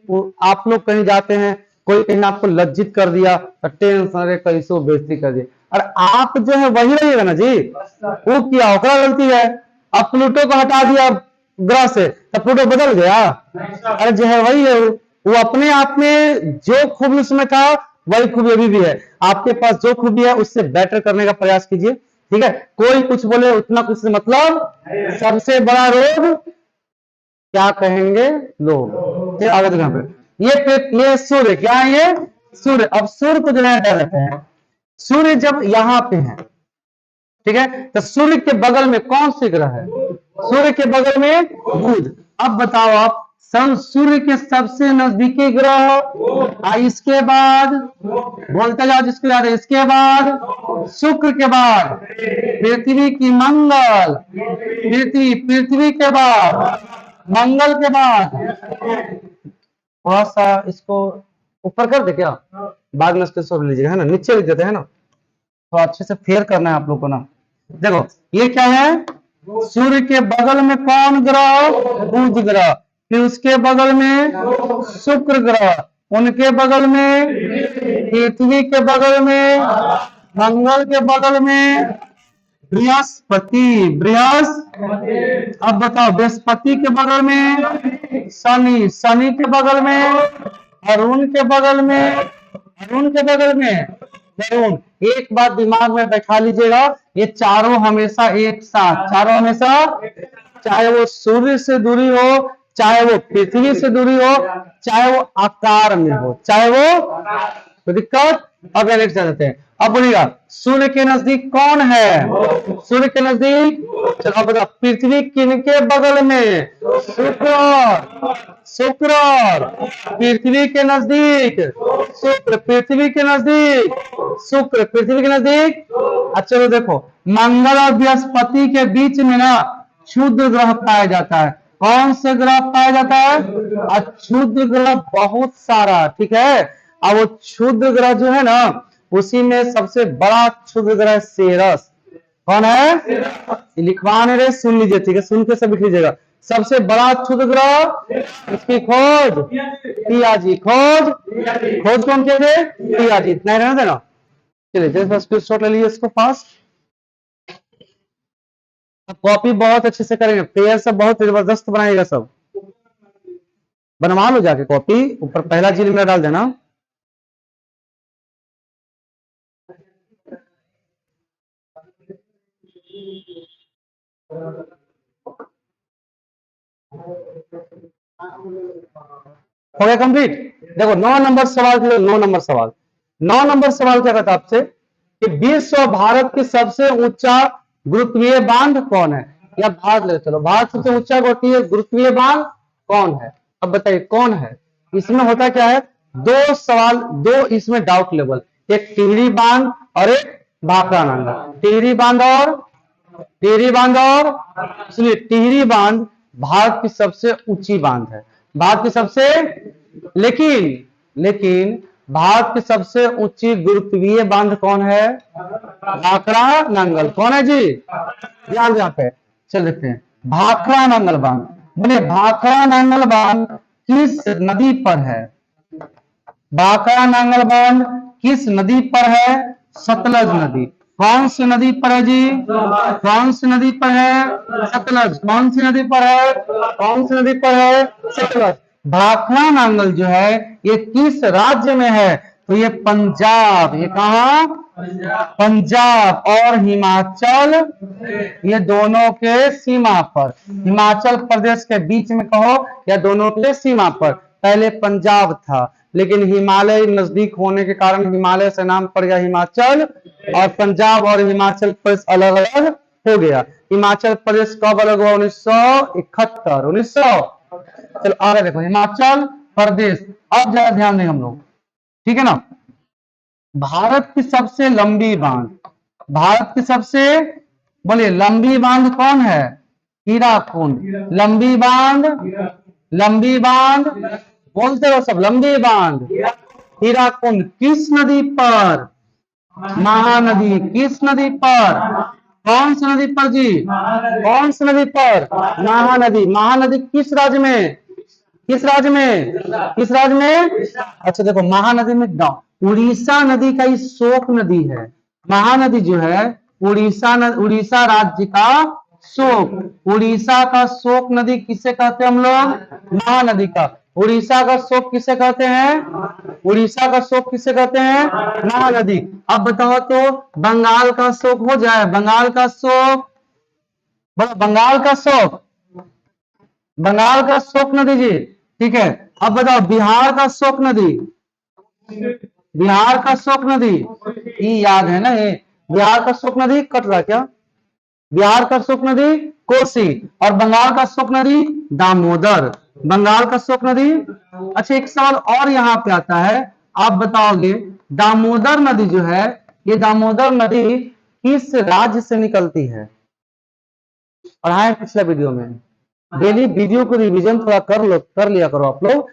[SPEAKER 1] आप लोग कहीं जाते हैं, कोई कहीं आपको लज्जित कर दिया, टेंशन, अरे कैसो बेइज्जती कर दी, और आप जो है वही रहिएगा ना जी। वो किया, ओकरा गलती है। अब प्लूटो को हटा दिया ग्रह से, तब प्लूटो बदल गया? अरे जो है वही है। वो अपने आप में जो खूबी उसमें था, वही खूबी अभी भी है। आपके पास जो खूबी है उससे बेटर करने का प्रयास कीजिए, ठीक है? कोई कुछ बोले उतना कुछ से मतलब, सबसे बड़ा रोग क्या कहेंगे लोग? आगे देखना पे ये सूर्य क्या है? ये सूर्य। अब सूर्य को जो है रहते हैं, सूर्य जब यहाँ पे है, ठीक है, तो सूर्य के बगल में कौन सी ग्रह है? सूर्य के बगल में बुध। अब बताओ आप, सूर्य के सबसे नजदीकी ग्रह, इसके बाद बोलते जाओ जिसके बाद, इसके बाद शुक्र के बाद पृथ्वी की मंगल, पृथ्वी के बाद मंगल के बाद, थोड़ा सा इसको ऊपर कर दे क्या? बाद में इसको सब लीजिएगा, है ना? नीचे लिख देते हैं ना, तो अच्छे से फेयर करना है आप लोग को ना। देखो ये क्या है? सूर्य के बगल में कौन ग्रह? बुध ग्रह। फिर उसके बगल में शुक्र ग्रह, उनके बगल में पृथ्वी के बगल में, मंगल के बगल में बृहस्पति। अब बताओ, बृहस्पति के बगल में शनि, शनि के बगल में अरुण के बगल में, अरुण के बगल में वरुण। एक बात दिमाग में बैठा लीजिएगा, ये चारों हमेशा एक साथ, चारों हमेशा, चाहे वो सूर्य से दूरी हो, चाहे वो पृथ्वी से दूरी हो, चाहे वो आकार में हो, चाहे वो, तो दिक्कत। अब नेक्स्ट जाते हैं। अब बोलिएगा, सूर्य के नजदीक कौन है? सूर्य के नजदीक, चलो बता, पृथ्वी किनके बगल में? शुक्र। शुक्र पृथ्वी के नजदीक, शुक्र पृथ्वी के नजदीक, शुक्र पृथ्वी के नजदीक। अच्छा चलो देखो, मंगल और बृहस्पति के बीच में ना क्षुद्र ग्रह पाया जाता है। कौन सा ग्रह पाया जाता है? अक्षुद्र ग्रह बहुत सारा, ठीक है। अब वो क्षुद्र ग्रह जो है ना, उसी में सबसे बड़ा क्षुद्र ग्रह सेरस। कौन है? लिखवाने रहे, सुन लीजिए, ठीक है, सुन के सब लिख लीजिएगा। सबसे बड़ा क्षुद्र ग्रह, इसकी खोज पियाजी, खोज खोज कौन किए थे? पियाजी। इतना ही रहना देना। चलिए जैसे स्क्रीनशॉट ले लीजिए इसको फास्ट। कॉपी बहुत अच्छे से करेंगे, पेयर सब बहुत जबरदस्त बनाएगा, सब बनवा लो जाके कॉपी, ऊपर पहला जिल में डाल देना। हो गया कंप्लीट। देखो 9 नंबर सवाल के लिए 9 नंबर सवाल। 9 नंबर सवाल क्या कहता है आपसे कि विश्व और भारत की सबसे ऊंचा गुरुत्वीय बांध कौन है? या भारत ले चलो, भारत सबसे ऊंचा गुरुत्वीय बांध कौन है? अब बताइए कौन है? इसमें होता क्या है, दो सवाल, दो इसमें डाउट लेवल, एक टिहरी बांध और एक भाखड़ा नांगल। टिहरी बांध और सुनिए, टिहरी बांध भारत की सबसे ऊंची बांध है, भारत की सबसे, लेकिन लेकिन भारत की सबसे ऊंची गुरुत्वीय बांध कौन है? भाखड़ा नांगल। कौन है जी? ध्यान यहाँ पे, चल देखते हैं। भाखड़ा नांगल बांध, बोले भाखड़ा नांगल बांध किस नदी पर है? भाखड़ा नांगल बांध किस नदी पर है? सतलज नदी। कौन सी नदी पर है जी? कौन सी नदी पर है? सतलज। कौन सी नदी पर है? कौन सी नदी पर है? सतलज। भाखड़ा नांगल जो है ये किस राज्य में है? तो ये पंजाब। ये कहा? पंजाब और हिमाचल, ये दोनों के सीमा पर, हिमाचल प्रदेश के बीच में कहो या दोनों के सीमा पर। पहले पंजाब था, लेकिन हिमालय नजदीक होने के कारण हिमालय से नाम पड़ गया हिमाचल, और पंजाब और हिमाचल प्रदेश अलग अलग हो गया। हिमाचल प्रदेश कब अलग हुआ? 1971। 1900। चलो आगे देखो, हिमाचल प्रदेश। अब जरा ध्यान देंगे हम लोग, ठीक है ना। भारत की सबसे लंबी बांध, भारत की सबसे, बोलिए लंबी बांध कौन है? हीराकुंड। लंबी बांध, लंबी बांध, बोलते हो सब, लंबी बांध हीराकुंड। किस नदी पर? महानदी। किस नदी पर? कौन सी नदी पर जी? कौन सी नदी पर? महानदी। महानदी किस राज्य में? किस राज्य में? किस राज्य में? अच्छा देखो, महानदी में गांव, उड़ीसा नदी का ही शोक नदी है। महानदी जो है उड़ीसा राज्य का शोक, उड़ीसा का शोक नदी किसे कहते हैं हम लोग? महानदी का। उड़ीसा का शोक किसे कहते हैं? उड़ीसा का शोक किसे कहते हैं? महानदी। अब बताओ तो बंगाल का शोक हो जाए, बंगाल का शोक, बंगाल का शोक, बंगाल का शोक नदी जी, ठीक है। अब बताओ बिहार का शोक नदी, बिहार का शोक नदी, ये याद है ना, ये बिहार का शोक नदी कट रहा क्या? बिहार का शोक नदी कोसी, और बंगाल का शोक नदी दामोदर। बंगाल का शोक नदी। अच्छा एक सवाल और यहाँ पे आता है, आप बताओगे दामोदर नदी जो है, ये दामोदर नदी किस राज्य से निकलती है? पढ़ाए पिछले वीडियो में, डेली वीडियो को रिवीजन थोड़ा कर लिया करो आप लोग।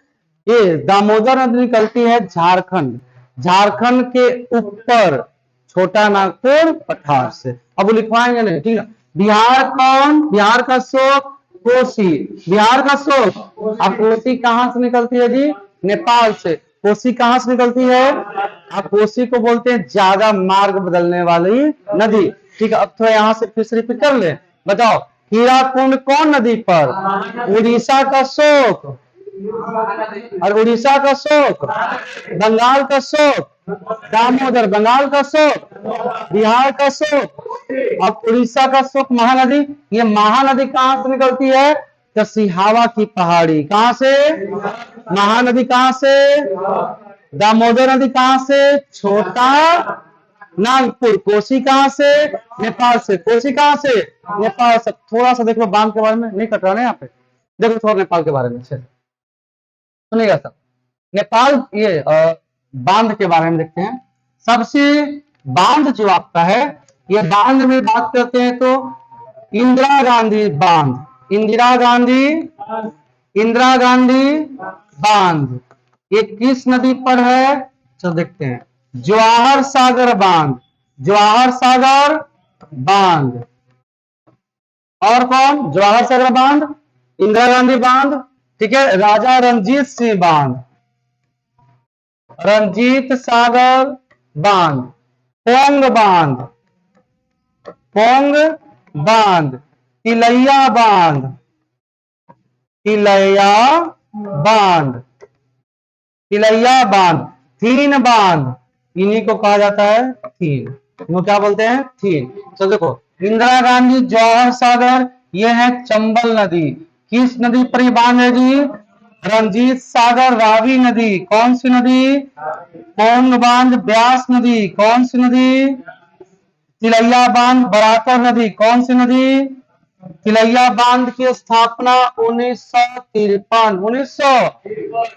[SPEAKER 1] ये दामोदर नदी निकलती है झारखंड, झारखंड के ऊपर छोटा नागपुर पठार से। अब लिखवाएंगे नहीं, ठीक है। बिहार कौन? बिहार का शोक कोसी, बिहार का शोक। अब कोसी कहां से निकलती है जी? नेपाल से। कोसी कहां से निकलती है? अब कोसी को बोलते हैं ज्यादा मार्ग बदलने वाली नदी, ठीक है। अब थोड़ा यहाँ से फिर से रिपीट कर ले, बताओ हीराकुंड कौन नदी पर? उड़ीसा का शोक, और उड़ीसा का शोक, बंगाल का शोक, दामोदर, बंगाल का शोक, बिहार का शोक। अब उड़ीसा का शोक महानदी, ये महानदी कहां से निकलती है? तो सिहावा की पहाड़ी। कहां से? महानदी कहां से? दामोदर नदी कहां से? छोटा नागपुर। कोसी कहां से? नेपाल से। कोसी कहां से? नेपाल से। थोड़ा सा देखो बांध के बारे में, नहीं कट रहा ना यहाँ पे, देखो थोड़ा नेपाल के बारे में सुनिएगा सब। नेपाल ये बांध के बारे में देखते हैं। सबसे बांध जो आपका है, ये बांध में बात करते हैं तो इंदिरा गांधी बांध, इंदिरा गांधी इंदिरा गांधी बांध ये किस नदी पर है? चलो देखते हैं। जवाहर सागर बांध, जवाहर सागर बांध। और कौन? जवाहर सागर बांध, इंदिरा गांधी बांध, ठीक है। राजा रंजीत सिंह बांध, रंजीत सागर बांध, पोंग बांध, पोंग बांध, तिलैया बांध, तिलैया बांध, तिलैया बांध, थीन बांध, इन्हीं को कहा जाता है थीन। वो क्या बोलते हैं? थीन। चलो देखो, इंदिरा गांधी जवाहर सागर ये है चंबल नदी। किस नदी पर ये बांध है जी? रंजीत सागर रावी नदी। कौन सी नदी? पोंग बांध ब्यास नदी। कौन सी नदी? तिलैया बांध बराकर नदी। कौन सी नदी? तिलैया बांध की स्थापना 1953, 1900।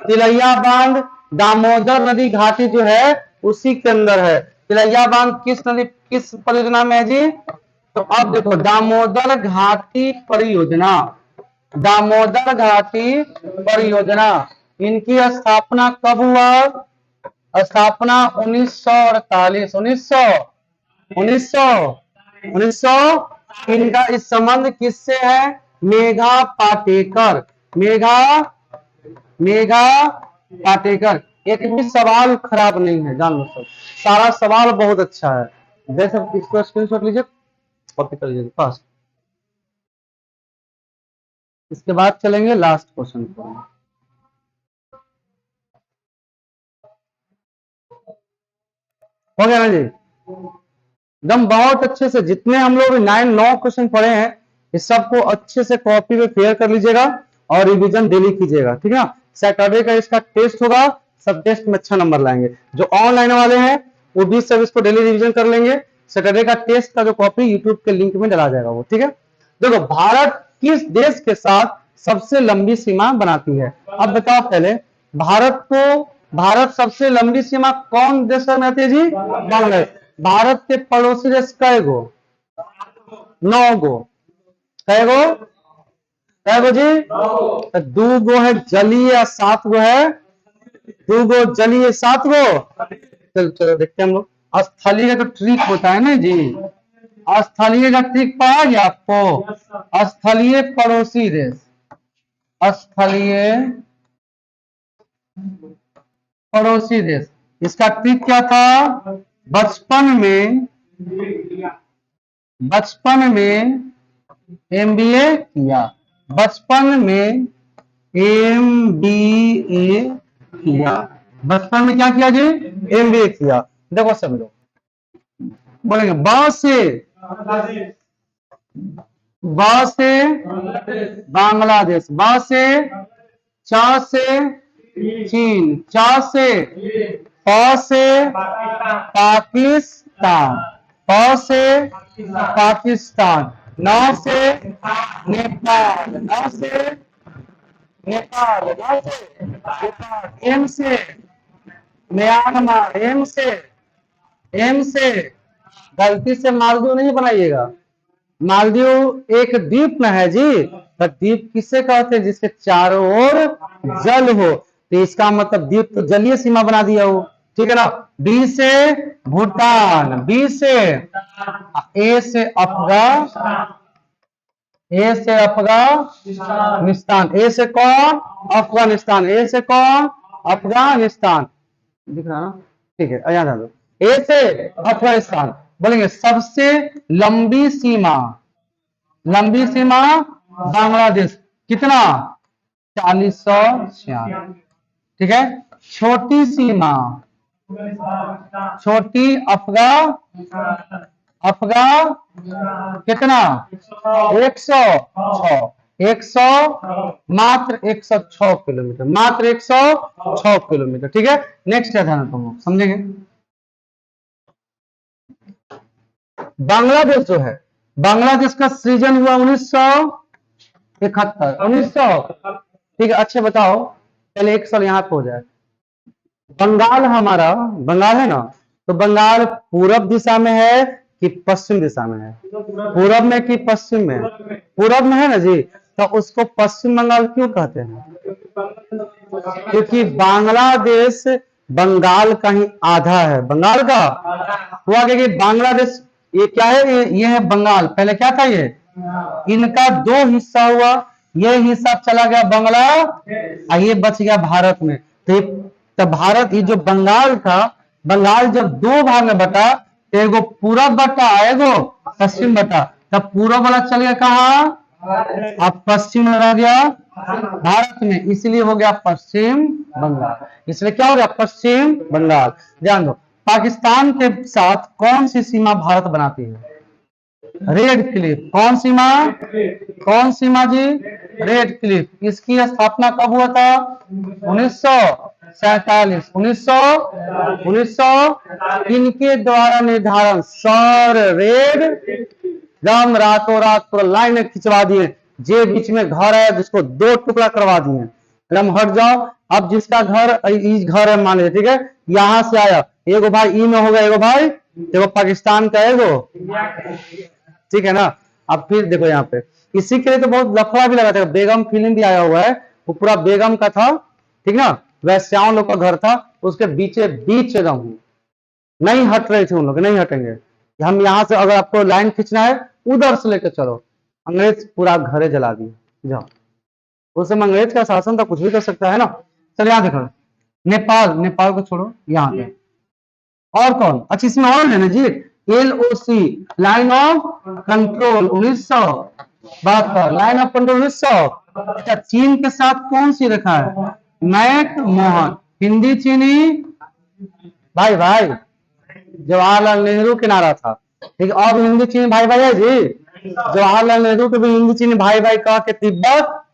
[SPEAKER 1] तिलैया बांध दामोदर नदी घाटी जो है उसी के अंदर है। तिलैया बांध किस नदी, किस परियोजना में है जी? तो अब देखो, दामोदर घाटी परियोजना, दामोदर घाटी परियोजना, इनकी स्थापना कब हुआ? स्थापना 1948, 1900। इनका इस संबंध किससे है? मेघा पाटेकर, मेघा पाटेकर। एक भी सवाल खराब नहीं है, जान लो सब, सारा सवाल बहुत अच्छा है। जैसे इसको स्क्रीनशॉट लीजिए, कॉपी कर लीजिए फास्ट। इसके बाद चलेंगे लास्ट क्वेश्चन पर। हो गया ना जी? एकदम बहुत अच्छे से, जितने हम लोग 9 क्वेश्चन पढ़े हैं इस सबको अच्छे से कॉपी में क्लियर कर लीजिएगा और रिवीजन डेली कीजिएगा, ठीक है। सैटरडे का इसका टेस्ट होगा, सब टेस्ट में अच्छा नंबर लाएंगे। जो ऑनलाइन वाले हैं वो भी सब इसको डेली रिवीजन कर लेंगे। सैटरडे का टेस्ट का जो कॉपी यूट्यूब के लिंक में डाला जाएगा वो, ठीक है। देखो, भारत किस देश के साथ सबसे लंबी सीमा बनाती है? अब बताओ पहले, भारत सबसे लंबी सीमा कौन देश से बनाती है जी? बांग्लादेश। भारत के पड़ोसी देश कै गो? 9 गो। कै गो? कै गो जी? 2 गो है जलीय, 7 गो है, 2 गो जलीय, 7 गो। चलो चलो देखते हैं हम लोग। स्थलीय का तो ट्रिक होता है ना जी, स्थलीय का ट्रिक पाया गया आपको? स्थलीय पड़ोसी देश, स्थलीय पड़ोसी देश, इसका ट्रिक क्या था? बचपन में एमबीए किया, बचपन में एमबीए किया, बचपन में क्या किया जी? एमबीए किया। देखो सब लोग बोलेंगे ब से बांग्लादेश, ब से, च से चीन, च से, प से पाकिस्तान, प से पाकिस्तान, न से नेपाल, न से नेपाल, न से नेपाल, एम से म्यांमार, एम से गलती से मालदीव नहीं बनाइएगा। मालदीव एक द्वीप में है जी, तो द्वीप किससे कहते हैं? जिसके चारों ओर जल हो, तो इसका मतलब द्वीप तो जलीय सीमा बना दिया हो, ठीक है ना। बी से भूटान, बी से, ए से अफगानिस्तान, ए से कौन? अफगानिस्तान, ए से कौन? अफगानिस्तान, दिख रहा ना? ठीक है, याद आ दो। ए से अफगानिस्तान। बोलेंगे सबसे लंबी सीमा बांग्लादेश, कितना? 4096, ठीक है। छोटी सीमा, छोटी अफगा कितना? 106, 100, मात्र 106 किलोमीटर, मात्र 106 किलोमीटर, ठीक है। नेक्स्ट है ध्यान तुम लोग समझेंगे। बांग्लादेश जो है, बांग्लादेश का सृजन हुआ 1971, 1900, ठीक है। अच्छे बताओ, पहले एक साल यहाँ पे हो जाए। बंगाल, हमारा बंगाल है ना, तो बंगाल पूरब दिशा में है कि पश्चिम दिशा में है? पूरब में कि पश्चिम में? पूरब में है ना जी। तो उसको पश्चिम बंगाल क्यों कहते हैं? क्योंकि बांग्लादेश बंगाल का ही आधा है। बंगाल का हुआ कि बांग्लादेश ये क्या है? ये है बंगाल। पहले क्या था? ये इनका दो हिस्सा हुआ, ये हिस्सा चला गया बंगला और ये बच गया भारत में। तो भारत, ये जो बंगाल था, बंगाल जब दो भाग में बटा, एगो पूरब बटा, एगो पश्चिम बटा, तब पूरब वाला चल गया कहा? अब पश्चिम में रह गया भारत में, इसलिए हो गया पश्चिम बंगाल। इसलिए क्या हो गया? पश्चिम बंगाल। ध्यान दो, पाकिस्तान के साथ कौन सी सीमा भारत बनाती है? Red Cliff. कौन सीमा? कौन सीमा जी? Red Cliff. इसकी स्थापना कब हुआ था? 1947। 1900 इनके द्वारा निर्धारण। सर रेड दम रातों रात पूरा लाइन खिंचवा दिए। जे बीच में घर है जिसको दो टुकड़ा करवा दिए, एकदम हट जाओ। अब जिसका घर घर है मान लीजिए, ठीक है, यहां से आया, एगो भाई ई में होगा, एगो भाई, एगो पाकिस्तान का, एगो, ठीक है ना। अब फिर देखो यहाँ पे, इसी के लिए तो बहुत लफड़ा भी लगा था। बेगम फिल्म भी आया हुआ है, वो पूरा बेगम का था, ठीक ना, वैश्याओं लोग का घर था, उसके बीचे बीच एकदम नहीं हट रहे थे उन लोग, नहीं हटेंगे। हम यहाँ से अगर आपको लाइन खींचना है, उधर से लेकर चलो। अंग्रेज पूरा घरे जला दिए। जाओ, उस समय अंग्रेज का शासन था, कुछ भी कर सकता है ना। चलो यहाँ देखो, नेपाल, नेपाल को छोड़ो, यहाँ पे और कौन? अच्छा, इसमें और है ना जी, LOC, line of control 1972, line of control 1900। अच्छा, चीन के साथ कौन सी रेखा है? मैक मोहन। हिंदी चीनी भाई भाई, जवाहरलाल नेहरू के नारा था, ठीक है। अब हिंदी चीनी भाई भाई है जी। जवाहरलाल नेहरू के भी हिंदी चीनी भाई भाई कह के तिब्बत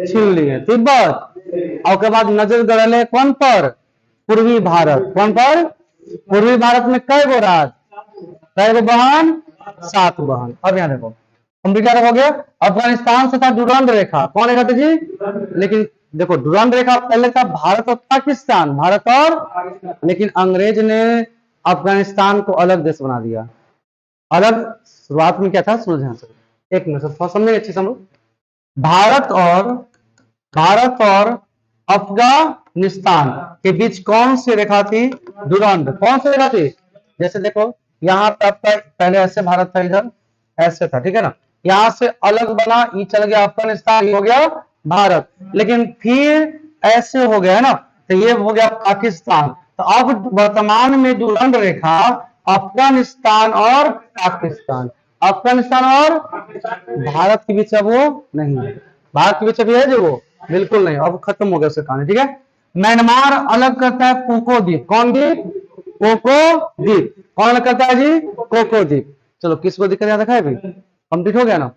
[SPEAKER 1] छीन लिए, तिब्बत। और के बाद नजर गड़ले कौन पर? पूर्वी भारत। कौन पर? पूर्वी भारत में कई गो राज, कई गो बहन? 7 बहन। अब यहाँ देखो, कंप्लीट हो गया। अफगानिस्तान से था डुरांड रेखा। कौन रेखा थी जी? लेकिन देखो, डुरांड रेखा पहले था भारत और पाकिस्तान, भारत और, लेकिन अंग्रेज ने अफगानिस्तान को अलग देश बना दिया। अलग शुरुआत में क्या था? समझ, एक मिनट समझे, अच्छी समझ। भारत और अफगानिस्तान के बीच कौन सी रेखा थी? डुरांड। कौन सी रेखा थी? जैसे देखो, यहाँ पे आपका पहले ऐसे भारत था, इधर ऐसे था, ठीक है ना। यहाँ से अलग बना, ये चल गया अफगानिस्तान, हो गया भारत। लेकिन फिर ऐसे हो गया है ना, तो ये हो गया पाकिस्तान। तो अब वर्तमान में डुरांड रेखा अफगानिस्तान और पाकिस्तान, अफगानिस्तान और भारत के बीच अब वो नहीं है। भारत के बीच अभी है जो वो बिल्कुल नहीं, अब खत्म हो गया उसका कहानी, ठीक है। म्यांमार अलग करता है कोको द्वीप। कौन द्वीप? कोको द्वीप। कौन अलग करता है जी? कोको द्वीप। चलो, किसको दिक्कत याद रखा है भाई? कंप्लीट हो गया ना।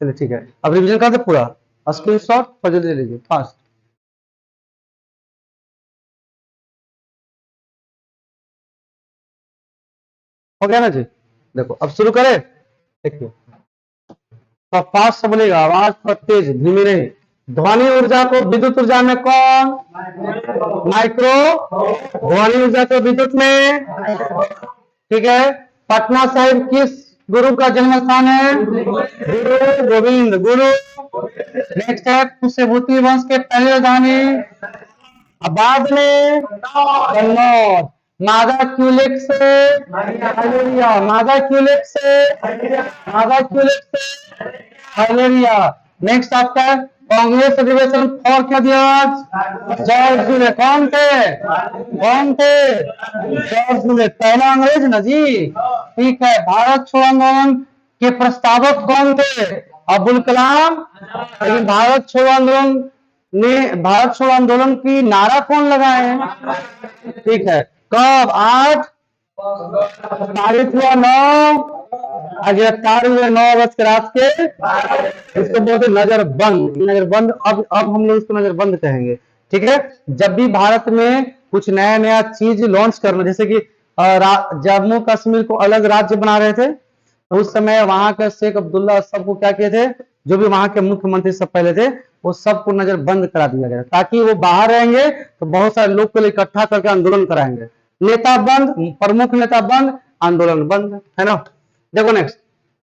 [SPEAKER 1] चलिए ठीक है, अब रिवीजन कर दे पूरा, स्क्रीनशॉट पर जल्दी लीजिए फास्ट। हो गया ना जी? देखो अब शुरू करें। देखिए, तो फास्ट से बोलेगा, आवाज पर तेज, धीमी नहीं। ध्वनि ऊर्जा को विद्युत ऊर्जा में कौन? माइक्रो। ध्वनि ऊर्जा को विद्युत में, ठीक है। पटना साहिब किस गुरु का जन्म स्थान है? गुरु गोविंद गुरु। नेक्स्ट है, कुशभूति वंश के पहले राजधानी? बाद में कन्नौज। मादा क्यूलेट से फाइलेरिया, मादा क्यूलेट से, मादा क्यूलेट से फाइलेरिया। नेक्स्ट आपका कांग्रेस अधिवेशन और क्या दिया? जॉर्ज डुले। कौन थे? कौन थे? जॉर्ज डुले, पहला अंग्रेज ना जी, ठीक है। भारत छोड़ो आंदोलन के प्रस्तावक कौन थे? अब्दुल कलाम। लेकिन भारत छोड़ो आंदोलन की नारा कौन लगाए हैं? ठीक है, कब? 8 तारीख हुआ 9, गिरफ्तार हुए 9 बज के रात के। इसको बोलते नजर बंद, नजर बंद। अब हम लोग इसको नजर बंद कहेंगे, ठीक है। जब भी भारत में कुछ नया नया चीज लॉन्च करना, जैसे कि जम्मू कश्मीर को अलग राज्य बना रहे थे, तो उस समय वहां के शेख अब्दुल्ला सबको क्या किए थे, जो भी वहां के मुख्यमंत्री सब पहले थे, वो सबको नजर बंद करा दिया गया, ताकि वो बाहर रहेंगे तो बहुत सारे लोग को इकट्ठा करके आंदोलन कराएंगे। नेता बंद, प्रमुख नेता बंद, आंदोलन बंद, है ना। देखो नेक्स्ट,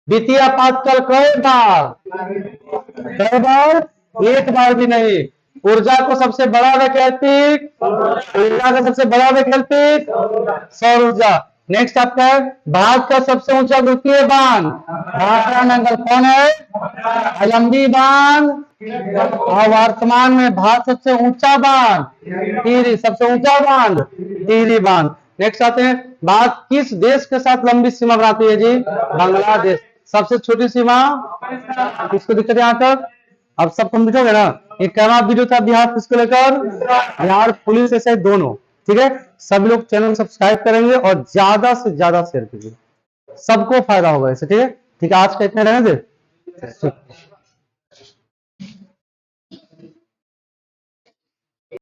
[SPEAKER 1] द्वितीय पातकल कई बार, कई बार, एक बार भी नहीं। ऊर्जा को सबसे बड़ा वैकल्पिक, ऊर्जा का सबसे बड़ा वैकल्पिक सौर ऊर्जा। नेक्स्ट आपका है भारत का सबसे ऊंचा द्वितीय बांध, भाखड़ा नंगल कौन है? अलंबी बांध। और वर्तमान में भारत सबसे ऊंचा बांध टिहरी, सबसे ऊंचा बांध टिहरी बांध। नेक्स्ट आते हैं भारत किस देश के साथ लंबी सीमा बनाती है जी? बांग्लादेश। सबसे छोटी सीमा, किसको दिक्कत है यहाँ तक? अब सब कंप्लीट हो गया ना? एक कैमरा वीडियो था बिहार पुलिस को लेकर, बिहार पुलिस ऐसे दोनों, ठीक है। सभी लोग चैनल सब्सक्राइब करेंगे और ज्यादा से ज्यादा शेयर कीजिए, सबको फायदा होगा इससे, ठीक है। ठीक है, आज का इतना रहने दे।